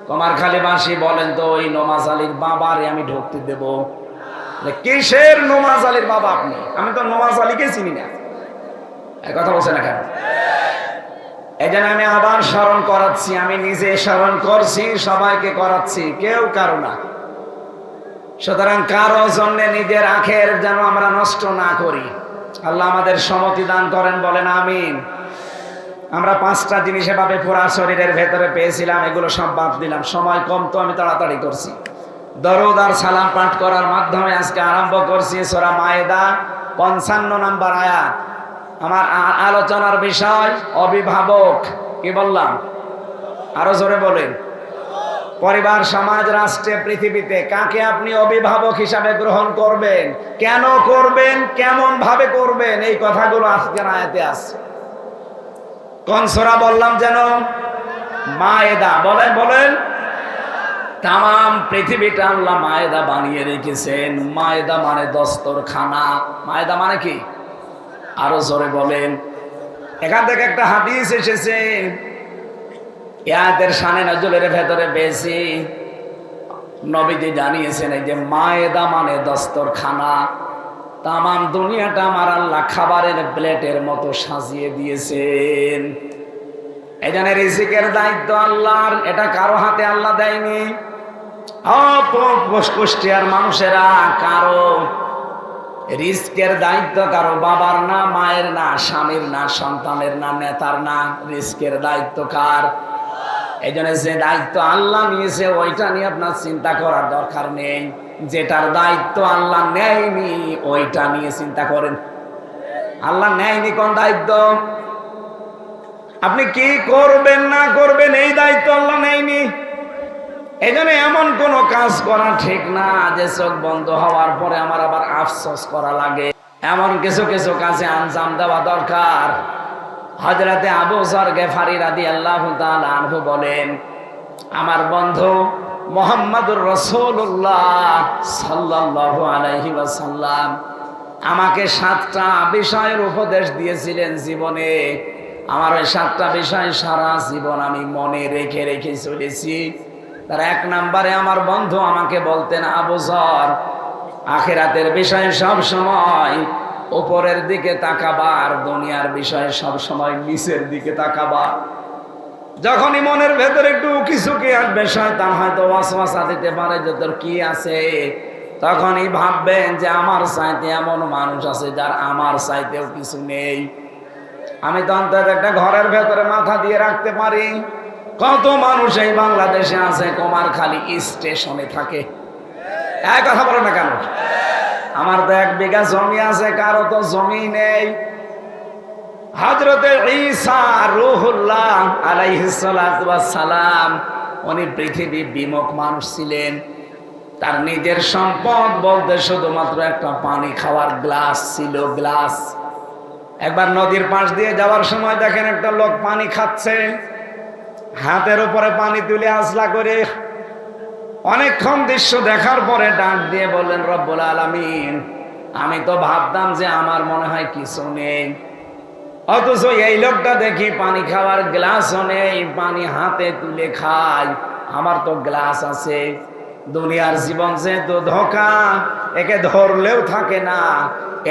কুমারখালী বাসী বলেন তো ওই নওয়াজ আলীর বাবারে আমি ঢুকতে দেব? কিসের নওয়াজ আলীর বাবা আপনি? আমি তো নওয়াজ আলীকে চিনি না। কথা বলছে না কেন? এই জন্য আমি আবার স্মরণ করাচ্ছি, আমি নিজে স্মরণ করছি, সবাইকে করাচ্ছি, কেউ কারো না। সুতরাং কারো জন্য নিজের আখের যেন আমরা নষ্ট না করি। আল্লাহ আমাদের সম্মতি দান করেন, বলেন আমিন। আমরা 5টা জিনিস এভাবে পুরা শরীরের ভেতরে পেয়েছিলাম, এগুলো সব বাদ দিলাম। সময় কম তো আমি তাড়াতাড়ি করছি। দরুদ আর সালাম পাঠ করার মাধ্যমে আজকে আরম্ভ করছি সূরা মায়েদা 55 নম্বর আয়াত। আমার আলোচনার বিষয় অভিভাবক। কি বললাম? আরো জোরে বলেন। পরিবার, সমাজ, রাষ্ট্রে, পৃথিবীতে কাকে আপনি অভিভাবক হিসাবে গ্রহণ করবেন, কেন করবেন, কেমন ভাবে করবেন, এই কথাগুলো আজকের আয়াতে আছে। কোন সূরা বললাম যেন? মায়েদা। বলেন বলেন। তাম পৃথিবীটা আল্লাহ মায়েদা বানিয়ে রেখেছেন। মায়েদা মানে দস্তরখানা। মায়েদা মানে কি? আরো জোরে বলেন। এখান থেকে একটা হাদিস এসেছে, ইয়াদের শানে নজরুলের ভেতরে বেশি নবীজি জানিয়েছেন এই যে মায়েদা মানে দস্তরখানা। তাম দুনিয়াটা আমার আল্লাহ খাবারের প্লেটের মতো সাজিয়ে দিয়েছেন। এই জন্য রিজিকের দায়িত্ব আল্লাহর, এটা কারো হাতে আল্লাহ দেয়নি। কুষ্টিয়ার মানুষেরা কারো রিস্কের দায়িত্ব কারো বাবার না, মায়ের না, স্বামীর না, সন্তানের না, নেতার না। রিস্কের দায়িত্ব কার? এই জন্য যে দায়িত্ব আল্লাহ নিয়েছে ওইটা নিয়ে আপনার চিন্তা করার দরকার নেই। যেটার দায়িত্ব আল্লাহ নেয়নি ওইটা নিয়ে চিন্তা করেন। আল্লাহ নেয়নি কোন দায়িত্ব? আপনি কি করবেন না করবেন এই দায়িত্ব আল্লাহ নেয়নি। এই জন্য এমন কোনো কাজ করা ঠিক না যে চোখ বন্ধ হওয়ার পরে আমার আবার আফসোস করা লাগে। এমন কিছু কিছু কাজে আঞ্জাম দেওয়া দরকার। হযরতে আবু যর গিফারী রাদিয়াল্লাহু তাআলা আনহু বলেন, আমার বন্ধু মুহাম্মদুর রাসূলুল্লাহ সাল্লাল্লাহু আলাইহি ওয়াসাল্লাম আমাকে 7টা বিষয়ের উপদেশ দিয়েছিলেন জীবনে। আমার ওই 7টা বিষয় সারা জীবন আমি মনে রেখে রেখে চলেছি। তার 1 নম্বরে আমার বন্ধু আমাকে বলতেন, আবু যর আখিরাতের বিষয়ে সব সময় উপরের দিকে তাকাবা, আর দুনিয়ার বিষয়ে সব সময় নিচের দিকে তাকাবা। যখনই মনের ভেতরে একটু উকিঝুঁকি আসবে, শয়তান হয়তো ওয়াসওয়াসা দিতে পারে যে তোর কি আছে, তখনই ভাববেন যে আমার চাইতে এমন মানুষ আছে যার আমার চাইতেও কিছু নেই। আমি তো অন্তত একটা ঘরের ভেতরে মাথা দিয়ে রাখতে পারি। কত মানুষ এই বাংলাদেশে আছে কুমারখালী স্টেশনে থাকে, এক কথা বলে না কেন? আমার তো 1 বিঘা জমি আছে, কারো তো জমি নেই। হযরতে ঈসা রূহুল্লাহ আলাইহিস সালাতু ওয়াস সালাম উনি পৃথিবী বিমুখ মানুষ ছিলেন। তার নিজের সম্পদ বলতে শুধুমাত্র একটা পানি খাওয়ার গ্লাস ছিল, গ্লাস। একবার নদীর পাশ দিয়ে যাওয়ার সময় দেখেন একটা লোক পানি খাচ্ছে, হাতের উপরে পানি তুলে আছলা করে। অনেকক্ষণ দৃশ্য দেখার পরে ডাক দিয়ে বললেন, রব্বুল আলামিন, আমি তো ভাবতাম যে আমার মনে হয় কিছু নেই, অথচ এই লোকটা দেখি পানি খাওয়ার গ্লাসও নেই, পানি হাতে তুলে খায়, আমার তো গ্লাস আছে। দুনিয়ার জীবন যে তো ধোঁকা, একে ধরলেও থাকে না।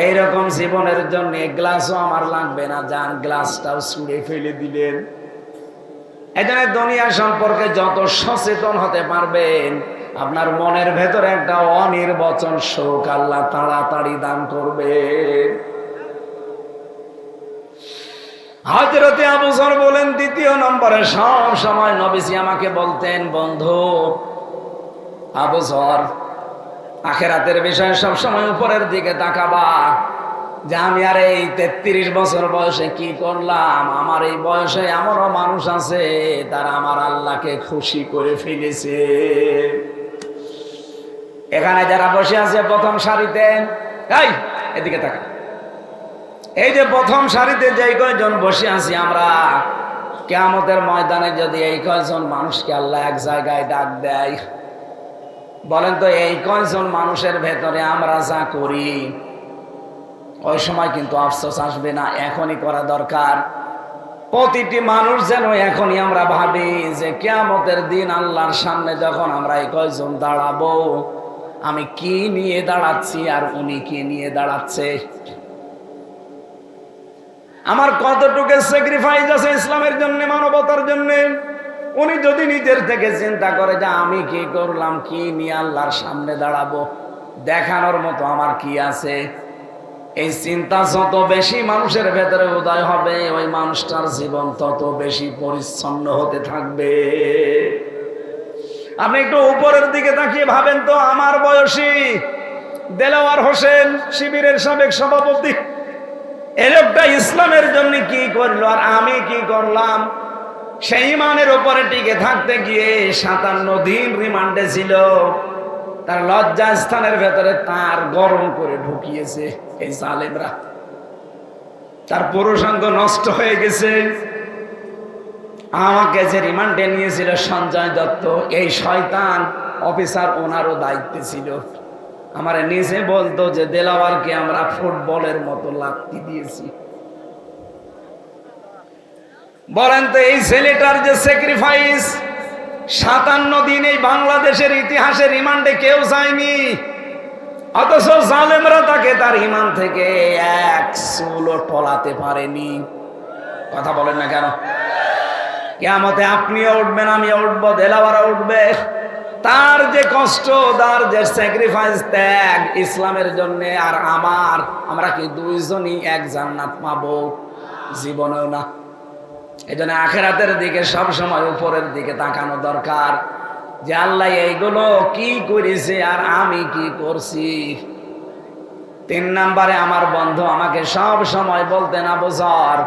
এইরকম জীবনের জন্য গ্লাসও আমার লাগবে না, যান গ্লাসটাও ছুঁড়ে ফেলে দিলেন। এই জন্য দুনিয়া সম্পর্কে যত সচেতন হতে পারবেন, আপনার মনের ভেতরে একটা অনির্বচন শোক আল্লাহ তাড়াতাড়ি দান করবে। হযরতে আবু যর বলেন, 2 নম্বরে সব সময় নবীজি আমাকে বলতেন, বন্ধু আবু যর, আখিরাতের বিষয়ে সব সময় উপরের দিকে তাকাবা, যে আমি আর এই 33 বছর বয়সে কি করলাম। আমার এই বয়সে এমনও মানুষ আছে তারা আমার আল্লাহকে খুশি করে ফেলেছে। এখানে যারা বসে আছে প্রথম সারিতে, এই এদিকে তাকা, এই যে প্রথম সারিতে যে কয়জন বসে আছি আমরা, কিয়ামতের ময়দানে যদি এই কয়জন মানুষকে আল্লাহ এক জায়গায় ডাক দেয়, বলেন তো এই কয়জন মানুষের ভেতরে আমরা যা করি, ওই সময় কিন্তু আফসোস আসবে না? এখনই করা দরকার। প্রতিটি মানুষ যেন এখনই আমরা ভাবি যে কিয়ামতের দিন আল্লাহর সামনে যখন আমরা এই কয়জন দাঁড়াবো, আমি কি নিয়ে দাঁড়াচ্ছি আর উনি কি নিয়ে দাঁড়াচ্ছে, আমার কতটুকু স্যাক্রিফাইস আছে ইসলামের জন্য, মানবতার জন্য। উনি যদি নিজের থেকে চিন্তা করে যে আমি কি করলাম, কি নিয়ে আল্লাহর সামনে দাঁড়াবো, দেখানোর মতো আমার কি আছে, এই চিন্তা যত বেশি মানুষের ভেতরে উদয় হবে, ওই মানুষটার জীবন তত বেশি পরিচ্ছন্ন হতে থাকবে। আপনি একটু উপরের দিকে তাকিয়ে ভাবেন তো, আমার বয়সী দেলাওয়ার হোসেন, শিবিরের সাবেক সভাপতি, এই লোকটা ইসলামের জন্য কি করলো আর আমি কি করলাম? সেই ইমানের উপরে টিকে থাকতে গিয়ে 57 দিন রিমান্ডে ছিল। তার লজ্জা স্থানের ভেতরে তার গরম করে ঢুকিয়েছে এই জালেমরা, তার পুরুষাঙ্গ নষ্ট হয়ে গেছে। আমাকে যে রিমান্ডে নিয়েছিল সঞ্জয় দত্ত, এই শয়তান অফিসার, ওনারও দায়িত্বে ছিল। আমার নিজে বলতো যে দেলাওয়ারকে আমরা ফুটবলের মতো লাথি দিয়েছি। বলেন তো এই ছেলেটার যে স্যাক্রিফাইস, 57 দিন এই বাংলাদেশের ইতিহাসে রিমান্ডে কেউ যায়নি, অথচ জালেমরা তাকে তার ইমান থেকে এক চুলও টলাতে পারেনি। কথা বলেন না কেন? কিয়ামতে আপনিও উঠবেন, আমিও উঠবো, দেলাওয়ারা উঠবে। তার যে কষ্ট, তার যে স্যাক্রিফাইস, ত্যাগ ইসলামের জন্য, আর আমরা কি দুইজনই এক জান্নাত পাবো? জীবনেও না। এই জন্য আখিরাতের দিকে সব সময় উপরের দিকে তাকানো দরকার, যে আল্লাহ এইগুলো কি করেছে আর আমি কি করছি। 3 নম্বরে আমার বন্ধু আমাকে সব সময় বলতেন, আবু যর,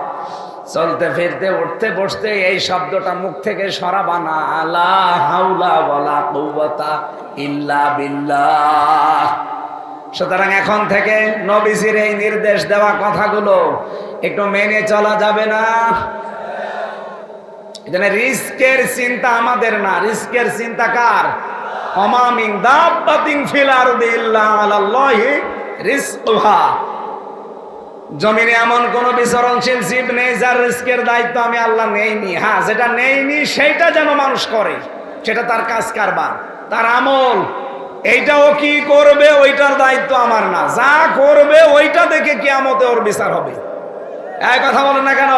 চলতে ফিরতে উঠতে বসতে এই শব্দটা মুখ থেকে সরাবা না, লা হাওলা ওয়ালা কুওয়াতা ইল্লা বিল্লাহ। সুতরাং এখন থেকে নবীজির এই নির্দেশ দেওয়া কথাগুলো একটু মেনে চলা যাবে না। এখানে রিস্কের চিন্তা আমাদের না, রিস্কের চিন্তা কার? ওমা মিন দাব্বাতিন ফিল আরদি ইল্লা আলাল্লাহি রিজকুহা। জমিনে এমন কোন বিচরণশীল জীব নেই যার রিস্কের দায়িত্ব আমি আল্লাহ নেইনি। হ্যাঁ, যেটা নেইনি সেইটা যেন মানুষ করে, সেটা তার কাজ কারবার, তার আমল। এইটাও কি করবে ওইটার দায়িত্ব আমার না, যা করবে ওইটা দেখে কিয়ামতে ওর বিচার হবে। এই কথা বলেন না কেন?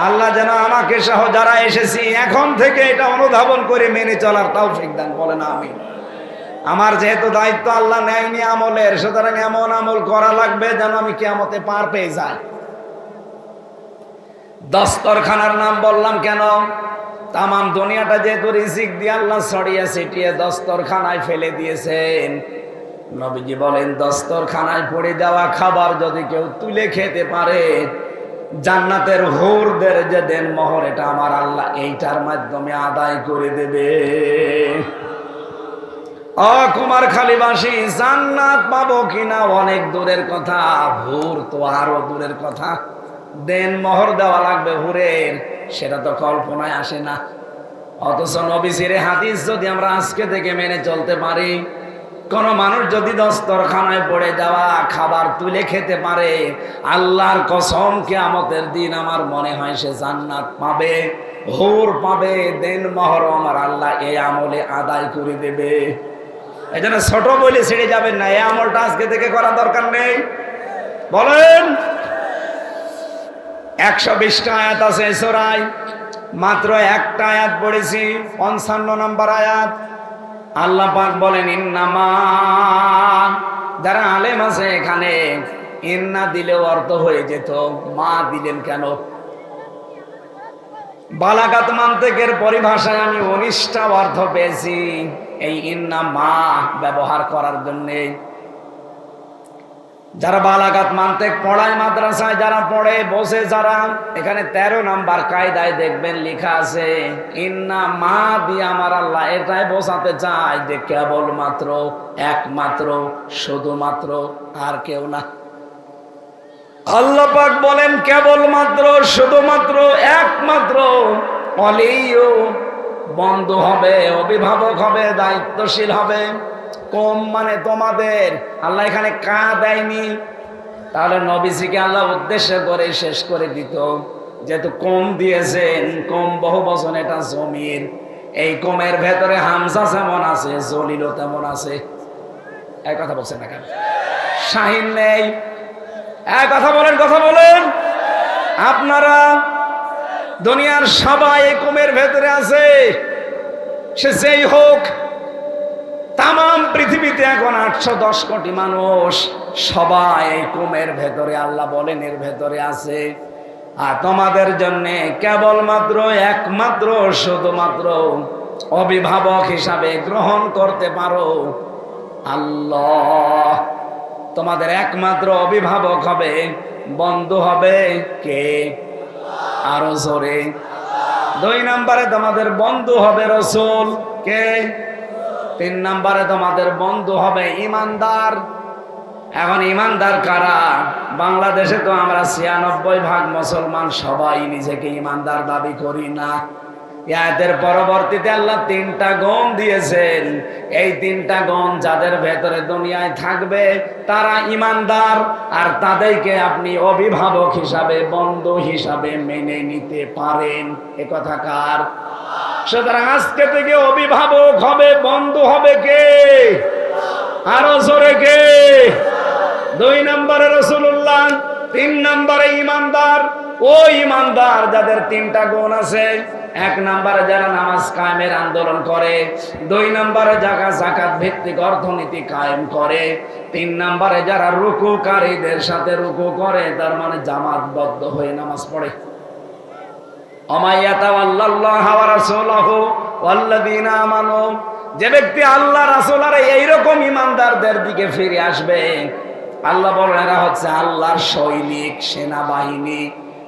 আল্লাহ যেন আমাকে সহ যারা এসেছি এখন থেকে এটা অনুধাবন করে মেনে চলার তৌফিক দান, বলেন আমিন। আমার যেহেতু দায়িত্ব আল্লাহ নেয়নি আমলের, সুতরাং এমন আমল করা লাগবে যেন আমি কিয়ামতে পার পেয়ে যাই। দস্তরখানার নাম বললাম কেন? তামাম দুনিয়াটা যেহেতু রিজিক দিয়ে আল্লাহ ছড়িয়ে ছিটিয়ে দস্তরখানায় ফেলে দিয়েছেন, নবীজি বলেন দস্তরখানায় পড়ে দেওয়া খাবার যদি কেউ তুলে খেতে পারে, জান্নাতের হুরদের যে দেন মোহর, এটা আমার আল্লাহ এইটার মাধ্যমে আদায় করে দেবে। কুমারখালীবাসী জান্নাত পাবো কিনা অনেক দূরের কথা, হুর তো আরো দূরের কথা। দেন মোহর দেওয়া লাগবে হুরের, সেটা তো কল্পনায় আসে না। অথচ নবীজির হাদিস যদি আমরা আজকে থেকে মেনে চলতে পারি, কোন মানুষ যদি দস্তরখানায় পড়ে যাওয়া খাবার তুলে খেতে পারে, আল্লাহর কসম কিয়ামতের দিন আমার মনে হয় সে জান্নাত পাবে, হুর পাবে, দেন মোহর আমার আল্লাহ এই আমলে আদায় করে দেবে। এই জন্য ছোট বলে ছেড়ে যাবেন না, এই আমলটা আজকে থেকে করা দরকার নেই। বলেন 120টা আয়াত আছে সূরায়, মাত্র একটা আয়াত পড়েছি, 55 নম্বর আয়াত। আল্লাহ পাক বলেন ইন্নামা, যারা আলেম আছে এখানে ইন্না দিলেও অর্থ হয়ে যেত, মা দিলেন কেন? বালাগাত মান্তিকের পরিভাষায় আমি 19টা অর্থ পেয়েছি এই ইন্না মা ব্যবহার করার জন্যে। যারা বালাগাত মান্তিক পড়ায় মাদ্রাসায়, যারা পড়ে বসে, যারা এখানে 13 নাম্বার কায়দায় দেখবেন লেখা আছে ইন্না মা দিয়ে আমার আল্লাহ এটাই বোঝাতে চায় যে কেবলমাত্র, একমাত্র, শুধুমাত্র, আর কেউ না। আল্লাহ পাক বলেন কেবলমাত্র, শুধুমাত্র, একমাত্র। অলিও বন্ধু হবে, অভিভাবক হবে, দায়িত্বশীল হবে। কম মানে তোমাদের, আল্লাহ এখানে কা দেয়নি, তাহলে নবীজিকে আল্লাহ উদ্দেশ্য করে শেষ করে দিত। যেহেতু কম দিয়েছেন, কম বহু বচন, এটা জমির, এই কমের ভেতরে হামজা যেমন আছে, জলিলও তেমন আছে। এক কথা বলছেন না কেন? শাহিন নেই। এক কথা বলেন, কথা বলেন। আপনারা দুনিয়ার সবাই এই কমের ভেতরে আছে, সে যেই হোক। তামাম পৃথিবীতে এখন 810 কোটি মানুষ, সবাই এই কমের ভেতরে, আল্লাহ বলেন এর ভেতরে আছে। আর তোমাদের জন্য কেবলমাত্র, একমাত্র, শুধুমাত্র অভিভাবক হিসাবে গ্রহণ করতে পারো আল্লাহ। তোমাদের একমাত্র অভিভাবক হবে, বন্ধু হবে কে? আরো জোরে। 2 নম্বরে তোমাদের বন্ধু হবে রাসূল, কে? 3 নম্বরে তোমাদের বন্ধু হবে ইমানদার। এখন ইমানদার কারা? বাংলাদেশে তো আমরা 96% মুসলমান, সবাই নিজেকে ইমানদার দাবি করি না। এর পরবর্তীতে আল্লাহ 3টা গুণ দিয়েছেন, এই 3টা গুণ যাদের ভেতরে দুনিয়ায় থাকবে তারা ইমানদার, আর তাদেরকে আপনি অভিভাবক হিসাবে, বন্ধু হিসাবে মেনে নিতে পারেন। এ কথা কার? সুতরাং আজকে থেকে অভিভাবক হবে, বন্ধু হবে কে? আরো জোরে কে? 2 নম্বরে রাসূলুল্লাহ, 3 নম্বরে ইমানদার। ও ইমানদার যাদের 3টা গুণ আছে। 1 নম্বরে যারা নামাজ কায়েমের আন্দোলন করে, 2 নম্বরে যারা যাকাত ভিত্তিক অর্থনীতি কায়েম করে, 3 নম্বরে যারা রুকুকারীদের সাথে রুকু করে, তার মানে জামাতবদ্ধ হয়ে নামাজ পড়ে। যে ব্যক্তি আল্লাহ রাসূল আর এইরকম ইমানদারদের দিকে ফিরে আসবে, আল্লাহ বলেন এরা হচ্ছে আল্লাহর সৈনিক, সেনাবাহিনী।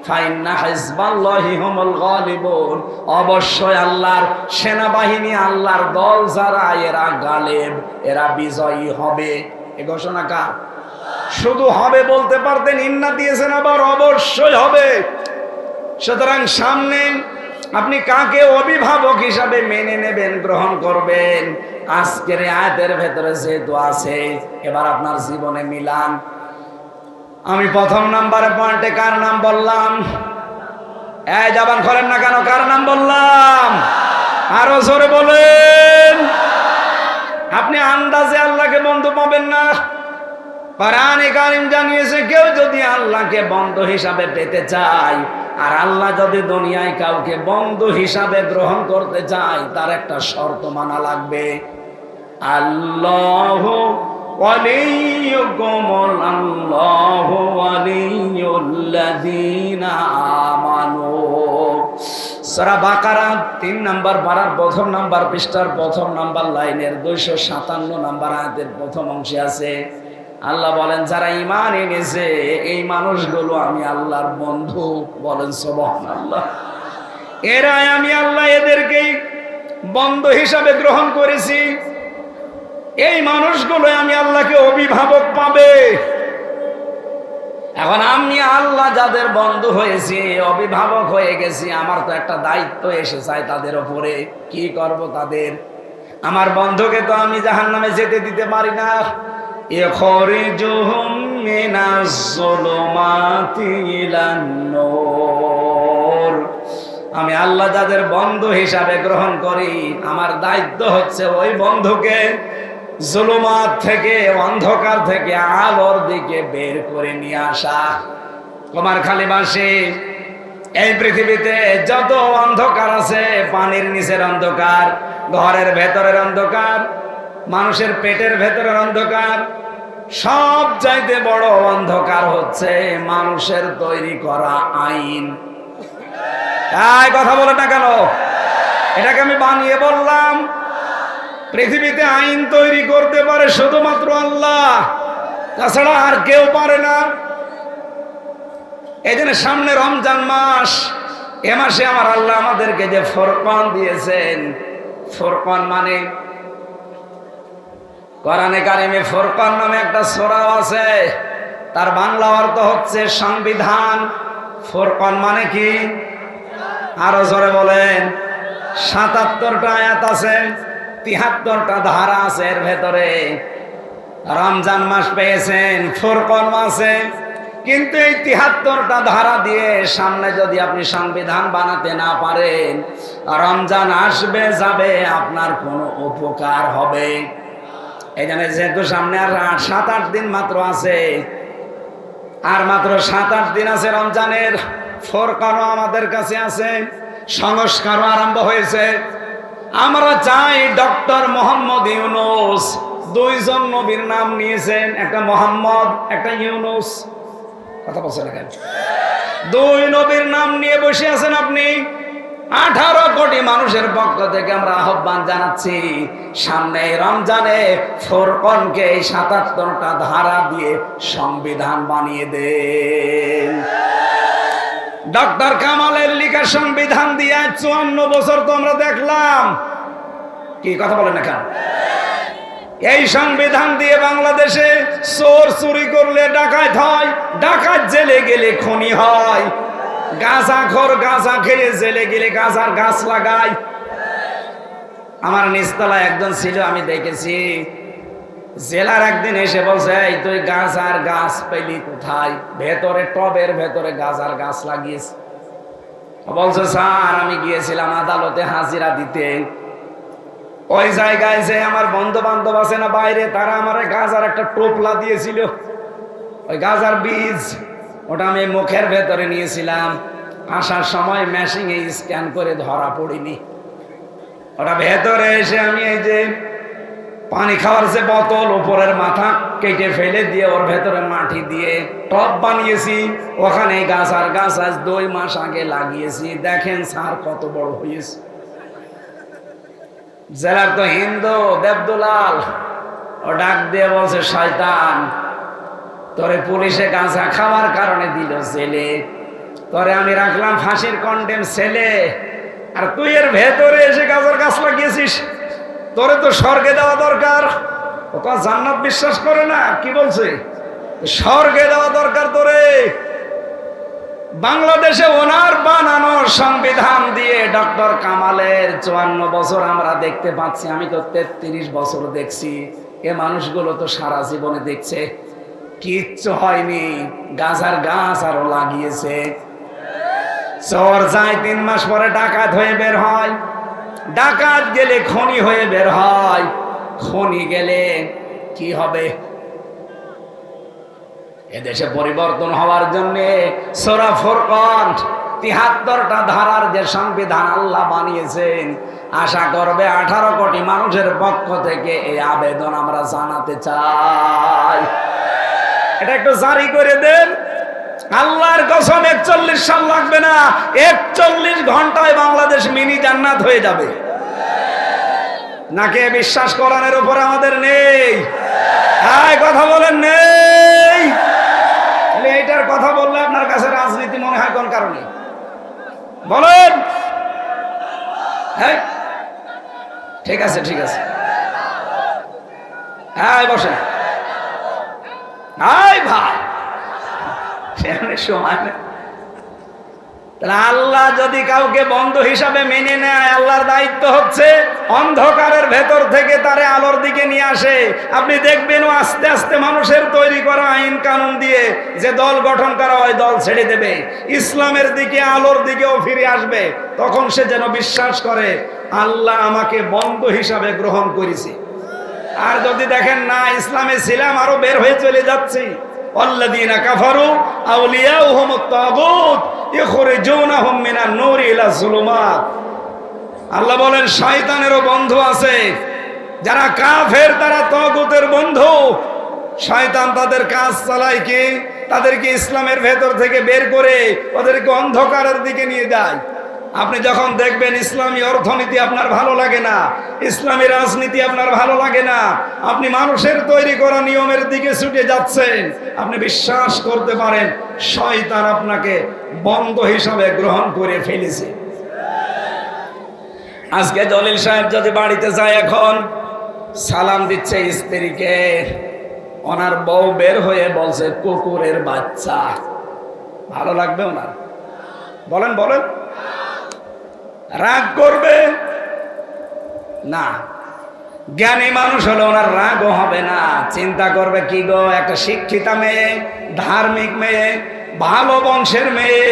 ফাইন্না হিজবাল্লাহি হুমুল গালিবুন, অবশ্যই আল্লাহর সেনাবাহিনী, আল্লাহর দল যারা, এরা গালেব, এরা বিজয়ী হবে। এ ঘোষণা কার? শুধু হবে বলতে পারতেন, ইন্না দিয়েছেন, আবার অবশ্যই হবে। সুতরাং সামনে আপনি কাকে অভিভাবক হিসাবে মেনে নেবেন, গ্রহণ করবেন, আজকের আয়াতের ভেতরে যেহেতু আছে, এবার আপনার জীবনে মিলান। আমি 1 নম্বরে পয়েন্টে কার নাম বললাম? এই জবান খোলেন না কেন? কার নাম বললাম? আরো জোরে বলেন। আপনি আন্দাজে আল্লাহকে বন্ধু পাবেন না। কোরআনে কারীম জানিয়েছে কেউ যদি আল্লাহকে বন্ধু হিসাবে পেতে চায়, আর আল্লাহ যদি দুনিয়ায় কাউকে বন্ধু হিসাবে গ্রহণ করতে চায়, তার একটা শর্ত মানা লাগবে। আল্লাহু ওয়ালিয়ুকুম আল্লাহু ওয়ালিয়ুল্লাযীনা আমানু। সূরা বাকারা 3 নম্বর পারার 1ম নম্বর পৃষ্ঠার 1ম নম্বর লাইনের 257 নম্বর আয়াতের প্রথম অংশে আছে, আল্লাহ বলেন যারা ঈমান এনেছে এই মানুষগুলো আমি আল্লাহর বন্ধু। বলেন সুবহানাল্লাহ। এরাই আমি আল্লাহ এদেরকে বন্ধু হিসাবে গ্রহণ করেছি। এই মানুষগুলো আমি আল্লাহকে অভিভাবক পাবে। এখন আমি আল্লাহ যাদের বন্ধু হয়েছি, অভিভাবক হয়ে গেছি, আমার তো একটা দায়িত্ব এসে যায় তাদের উপরে। কি করব তাদের? আমার বন্ধুকে তো আমি জাহান্নামে যেতে দিতে পারি না। ইখরিজুহুম মিনাজ যুলুমাতি ইলান নূর। আমি আল্লাহ যাদের বন্ধু হিসাবে গ্রহণ করি, আমার দায়িত্ব হচ্ছে ওই বন্ধুকে জুলুমাত থেকে, অন্ধকার থেকে আলোর দিকে বের করে নিয়ে আসা। তোমার খালি বাসে এই পৃথিবীতে যত অন্ধকার আছে, পানির নিচের অন্ধকার, ঘরের ভেতরের অন্ধকার, মানুষের পেটের ভেতরের অন্ধকার, সব চাইতে বড় অন্ধকার হচ্ছে মানুষের তৈরি করা আইন। এই কথা বলে না কেন? এটাকে আমি বানিয়ে বললাম? পৃথিবীতে আইন তৈরি করতে পারে শুধুমাত্র আল্লাহ, তাছাড়া আর কেউ পারে না। এই জন্য সামনে রমজান মাস, এ মাসে আমার আল্লাহ আমাদেরকে যে ফুরকান দিয়েছেন, ফুরকান মানে কোরআনে কারিমে ফুরকান নামে একটা সূরা আছে, তার বাংলা অর্থ হচ্ছে সংবিধান। ফুরকান মানে কি? আরো জোরে বলেন। 77টা আয়াত আছে, 73টা ধারা আছে এর ভেতরে। রমজান মাস পেয়েছেন, ফুরকান মাসে, কিন্তু এই 73টা ধারা দিয়ে সামনে যদি আপনি সংবিধান বানাতে না পারেন, রমজান আসবে যাবে, আপনার কোনো উপকার হবে? এই জন্য যেহেতু সামনে আর 7-8 দিন মাত্র আছে, আর মাত্র 7-8 দিন আছে রমজানের, ফুরকানও আমাদের কাছে আছে, সংস্কারও আরম্ভ হয়েছে। আমরা চাই ডক্টর মোহাম্মদ ইউনূস, 2 জন নবীর নাম নিয়েছেন, একটা মোহাম্মদ, একটা ইউনূস। কথা বলছেন কেন? 2 নবীর নাম নিয়ে বসে আছেন আপনি। 18 কোটি মানুষের পক্ষ থেকে আমরা আহ্বান জানাচ্ছি, সামনে রমজানে ফুরকানকে এই 77টা ধারা দিয়ে সংবিধান বানিয়ে দেন। ডক্টর কামালের লেখা সংবিধান দিয়ে 54 বছর তো আমরা দেখলাম। কি কথা বলেন না কেন? এই সংবিধান দিয়ে বাংলাদেশে চোর চুরি করলে ডাকাত হয়, ডাকাত জেলে গেলে খুনি হয়, গাঁজাখোর গাঁজা খেয়ে জেলে গেলে গাঁজার গাছ লাগায়। আমার নিচতলায় একজন ছিল, আমি দেখেছি, জেলার একদিন এসে বলছে, এই তুই গাঁজার গাছ পেলি কোথায়? ভেতরে টবের ভেতরে গাঁজার গাছ লাগিয়েছে। বলছে স্যার আমি গিয়েছিলাম আদালতে হাজিরা দিতে, ওই জায়গায় যে আমার বন্ধু বান্ধব আছে না বাইরে, তারা আমার গাঁজার একটা টোপলা দিয়েছিল, ওই গাঁজার বীজ, ওটা আমি মুখের ভেতরে নিয়েছিলাম, আসার সময় মেশিনে স্ক্যান করে ধরা পড়িনি। ওটা ভেতরে এসে আমি এই যে পানি খাওয়ার যে বোতল, উপরের মাথা কেটে ফেলে দিয়ে ওর ভেতরে মাটি দিয়ে টব বানিয়েছি, ওখানে গাছার গাছ আজ 2 মাস আগে লাগিয়েছি। দেখেন স্যার কত বড় হয়েছে। জেলার তো হিন্দু দেবদুলাল, ও ডাক দিয়ে বলছে, শয়তান, তোরে পুলিশে গাঁজা খাওয়ার কারণে দিল জেলে, তোরে আমি রাখলাম ফাঁসির কন্ডেম ছেলে, আর তুই এর ভেতরে এসে গাঁজার গাছ লাগিয়েছিস, তোরে তো স্বর্গে দেওয়া দরকার। ও তো জান্নাত বিশ্বাস করে না, কি বলছে? স্বর্গে দেওয়া দরকার তোরে। বাংলাদেশে ওনার বানানো সংবিধান দিয়ে ডক্টর কামালের 54 বছর আমরা দেখতে পাচ্ছি, আমি তো 33 বছর দেখছি। এ মানুষগুলো তো সারা জীবনে দেখছে, কিচ্ছু হয়নি, গাঁজার গাছ আরো লাগিয়েছে। চোর যায় 3 মাস পরে ডাকাত হয়ে বের হয়, ডাকাত গেলে খনি হয়ে বের হয়, খনি গেলে কি হবে? এদেশে পরিবর্তন হওয়ার জন্য সূরা ফুরকান 73টা ধারার যে সংবিধান আল্লাহ বানিয়েছেন, আশা করবে 18 কোটি মানুষের পক্ষ থেকে এই আবেদন আমরা জানাতে চাই, এটা একটু জারি করে দেন। আল্লাহর কসম 41 সাল লাগবে না, 41 ঘন্টায় বাংলাদেশ মিনি জান্নাত হয়ে যাবে। নাকি বিশ্বাস কোরআনের উপর আমাদের নেই? কথা বলেন নেই? এইটার কথা বললে আপনার কাছে রাজনীতি মনে হয় কোন কারণে বলেন? হ্যাঁ ঠিক আছে, ঠিক আছে, হ্যাঁ বসেন। ভাই সময় নেই। আল্লাহ যদি কাউকে বন্ধু হিসাবে মেনে নেয়, আল্লাহর দায়িত্ব হচ্ছে অন্ধকারের ভেতর থেকে তারে আলোর দিকে নিয়ে আসে। আপনি দেখবেন ও আস্তে আস্তে মানুষের তৈরি করা আইন কানুন দিয়ে যে দল গঠন করা হয় দল ছেড়ে দেবে, ইসলামের দিকে আলোর দিকেও ফিরে আসবে। তখন সে যেন বিশ্বাস করে আল্লাহ আমাকে বন্ধু হিসাবে গ্রহণ করেছে। আর যদি দেখেন না ইসলামে ছিলাম আরো বের হয়ে চলে যাচ্ছি, আল্লাযীনা কাফারু আউলিয়াউহুমুত তাগুত ইখরিজুনাহুম মিনান নূরি ইলা যুলুমাত। আল্লাহ বলেন শয়তানেরও বন্ধু আছে, যারা কাফের তারা তাগুতের বন্ধু। শয়তান তাদের কাজ চালায় কি, তাদেরকে ইসলামের ভেতর থেকে বের করে ওদেরকে অন্ধকারের দিকে নিয়ে যায়। আপনি যখন দেখবেন ইসলামী অর্থনীতি আপনার ভালো লাগে না, ইসলামী রাজনীতি আপনার ভালো লাগে না, আপনি মানুষের তৈরি করা নিয়মের দিকে ছুটে যাচ্ছেন, আপনি বিশ্বাস করতে পারেন শয়তান আপনাকে বন্ধু হিসাবে গ্রহণ করে ফেলেছে। আজকে জলিল সাহেব যদি বাড়িতে যায়, এখন সালাম দিচ্ছে স্ত্রীকে, ওনার বউ বের হয়ে বলছে কুকুরের বাচ্চা, ভালো লাগবে ওনার? বলেন বলেন, রাগ করবে না? জ্ঞানী মানুষ হলে ওনার রাগও হবে না, চিন্তা করবে কি গো, একটা শিক্ষিতা মেয়ে, ধার্মিক মেয়ে, ভালো বংশের মেয়ে,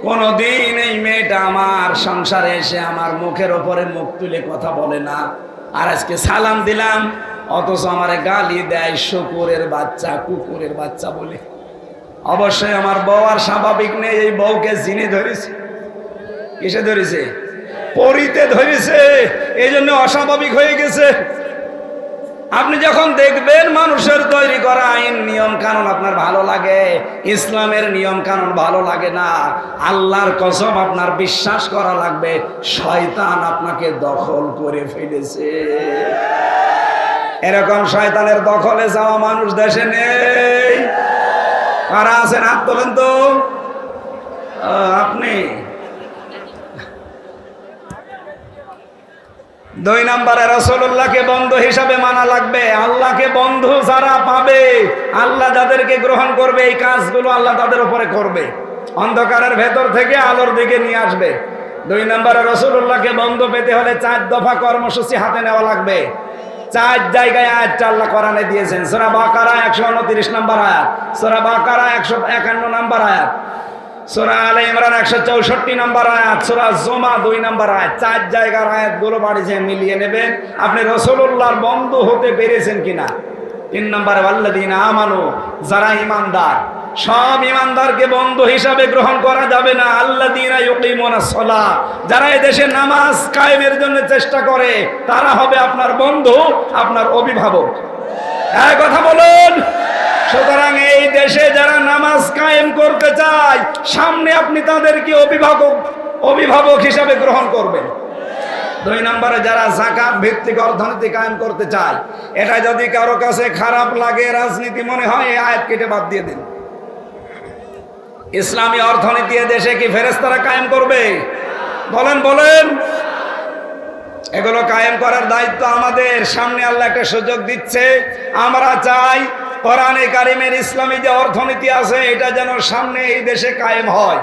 কোনদিন এই মেয়েটা আমার সংসারে এসে আমার মুখের ওপরে মুখ তুলে কথা বলে না, আর আজকে সালাম দিলাম অথচ আমারে গালি দেয় শুকুরের বাচ্চা, কুকুরের বাচ্চা বলে। অবশ্যই আমার বউ আর স্বাভাবিক নেই, এই বউকে জিনে ধরেছে। কিসে ধরেছে? পরিতে ধরেছে, এই জন্য অস্বাভাবিক হয়ে গেছে। আপনি যখন দেখবেন মানুষের তৈরি করা আইন নিয়ম কানুন আপনার ভালো লাগে, ইসলামের নিয়ম কানুন ভালো লাগে না, আল্লাহর কসম আপনার বিশ্বাস করা লাগবে শয়তান আপনাকে দখল করে ফেলেছে। এরকম শয়তানের দখলে যাওয়া মানুষ দেশে নেই। কারা আছেন হাত তোলেন তো। আপনি 2 নম্বরে রাসূলুল্লাহকে বন্ধু হিসাবে মানা লাগবে। আল্লাহকে বন্ধু যারা পাবে, আল্লাহ যাদেরকে গ্রহণ করবে, এই কাজগুলো আল্লাহ তাদের উপরে করবে, অন্ধকারের ভেতর থেকে আলোর দিকে নিয়ে আসবে। 2 নম্বরে রাসূলুল্লাহকে বন্ধু পেতে হলে 4 দফা কর্মসূচি হাতে নেওয়া লাগবে। 4 জায়গায় আয়াতটা আল্লাহ কোরআনে দিয়েছেন। সূরা বাকারা 129 নম্বর আয়াত, সূরা বাকারা 151 নম্বর আয়াত, সূরা আলে ইমরান 164 নম্বর আয়াত, সূরা জুমা 2 নম্বর আয়াত। 4 জায়গার আয়াতগুলো বাড়িতে মিলিয়ে নেবেন আপনি রাসূলুল্লাহর বন্ধু হতে পেরেছেন কিনা। 3 নম্বরে ওয়াল্লাযীনা আমানু, যারা ঈমানদার, সব ঈমানদারকে বন্ধু হিসাবে গ্রহণ করা যাবে না। আল্লাযীনা ইউকিমুনাস সালাহ, যারা এই দেশে নামাজ কায়েমের জন্য চেষ্টা করে, তারা হবে আপনার বন্ধু, আপনার অভিভাবক। এই কথা বলুন। সুতরাং এই দেশে যারা নামাজ কায়েম করতে চায়, সামনে আপনি তাদেরকে অভিভাবক হিসাবে গ্রহণ করবেন। 2 নম্বরে যারা যাকাত ভিত্তিক অর্থনীতি কায়েম করতে চায়, এটা যদি কারো কাছে খারাপ লাগে, রাজনীতি মনে হয়, এই আয়াত কেটে বাদ দিয়ে দিন। ইসলামী অর্থনীতি দেশে কি ফেরেশতারা কায়েম করবে? বলেন বলেন। এগুলো কায়েম করার দায়িত্ব আমাদের। সামনে আল্লাহ একটা সুযোগ দিচ্ছে, আমরা চাই কোরআনে কারিমের ইসলামী যে অর্থনীতি আছে এটা যেন সামনে এই দেশে কায়েম হয়।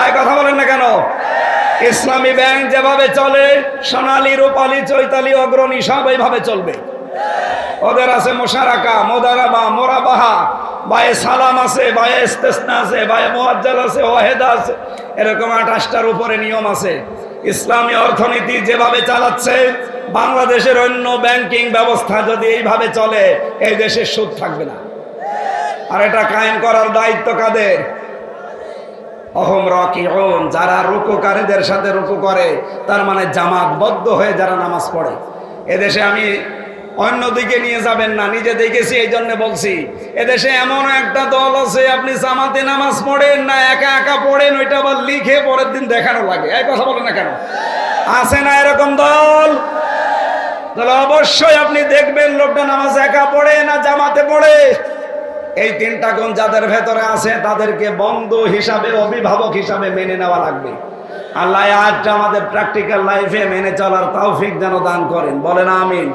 এই কথা বলেন না কেন? ইসলামী ব্যাংক যেভাবে চলে, সোনালী, রূপালী, চৈতালি, অগ্রণী সব এইভাবে চলবে। ওদের আছে মুশারাকা, মুদারাবা, মুরাবাহা, বায়ে সালাম আছে, বায়ে ইস্তেসনা আছে, বায়ে মুআজ্জাল আছে, ওয়াহেদা আছে, এরকম 28টার উপরে নিয়ম আছে। ইসলামী অর্থনীতি যেভাবে চালাচ্ছে, বাংলাদেশের অন্য ব্যাংকিং ব্যবস্থা যদি এইভাবে চলে, এই দেশে সুদ থাকবে না। আর এটা কায়েম করার দায়িত্ব কাদের? অহম রাকিউন, যারা রুকুকারীদের সাথে রুকু করে, তার মানে জামাতবদ্ধ হয়ে যারা নামাজ পড়ে। এদেশে আমি অন্যদিকে নিয়ে যাবেন না, নিজে দেখেছি এই জন্য বলছি। এদেশে এমন একটা দল আছে, আপনি জামাতে নামাজ পড়েন না একা একা পড়েন, ওইটা আবার লিখে পরের দিন দেখানো লাগে। এই কথা বলেন না কেন? আছে না এরকম দল? তাহলে অবশ্যই আপনি দেখবেন লোকটা নামাজ একা পড়ে না জামাতে পড়ে। এই তিনটা গুণ যাদের ভেতরে আছে তাদেরকে বন্ধু হিসাবে, অভিভাবক হিসাবে মেনে নেওয়া লাগবে। আল্লাহ আজটা আমাদের প্র্যাকটিক্যাল লাইফে মেনে চলার তৌফিক যেন দান করেন, বলেন আমিন।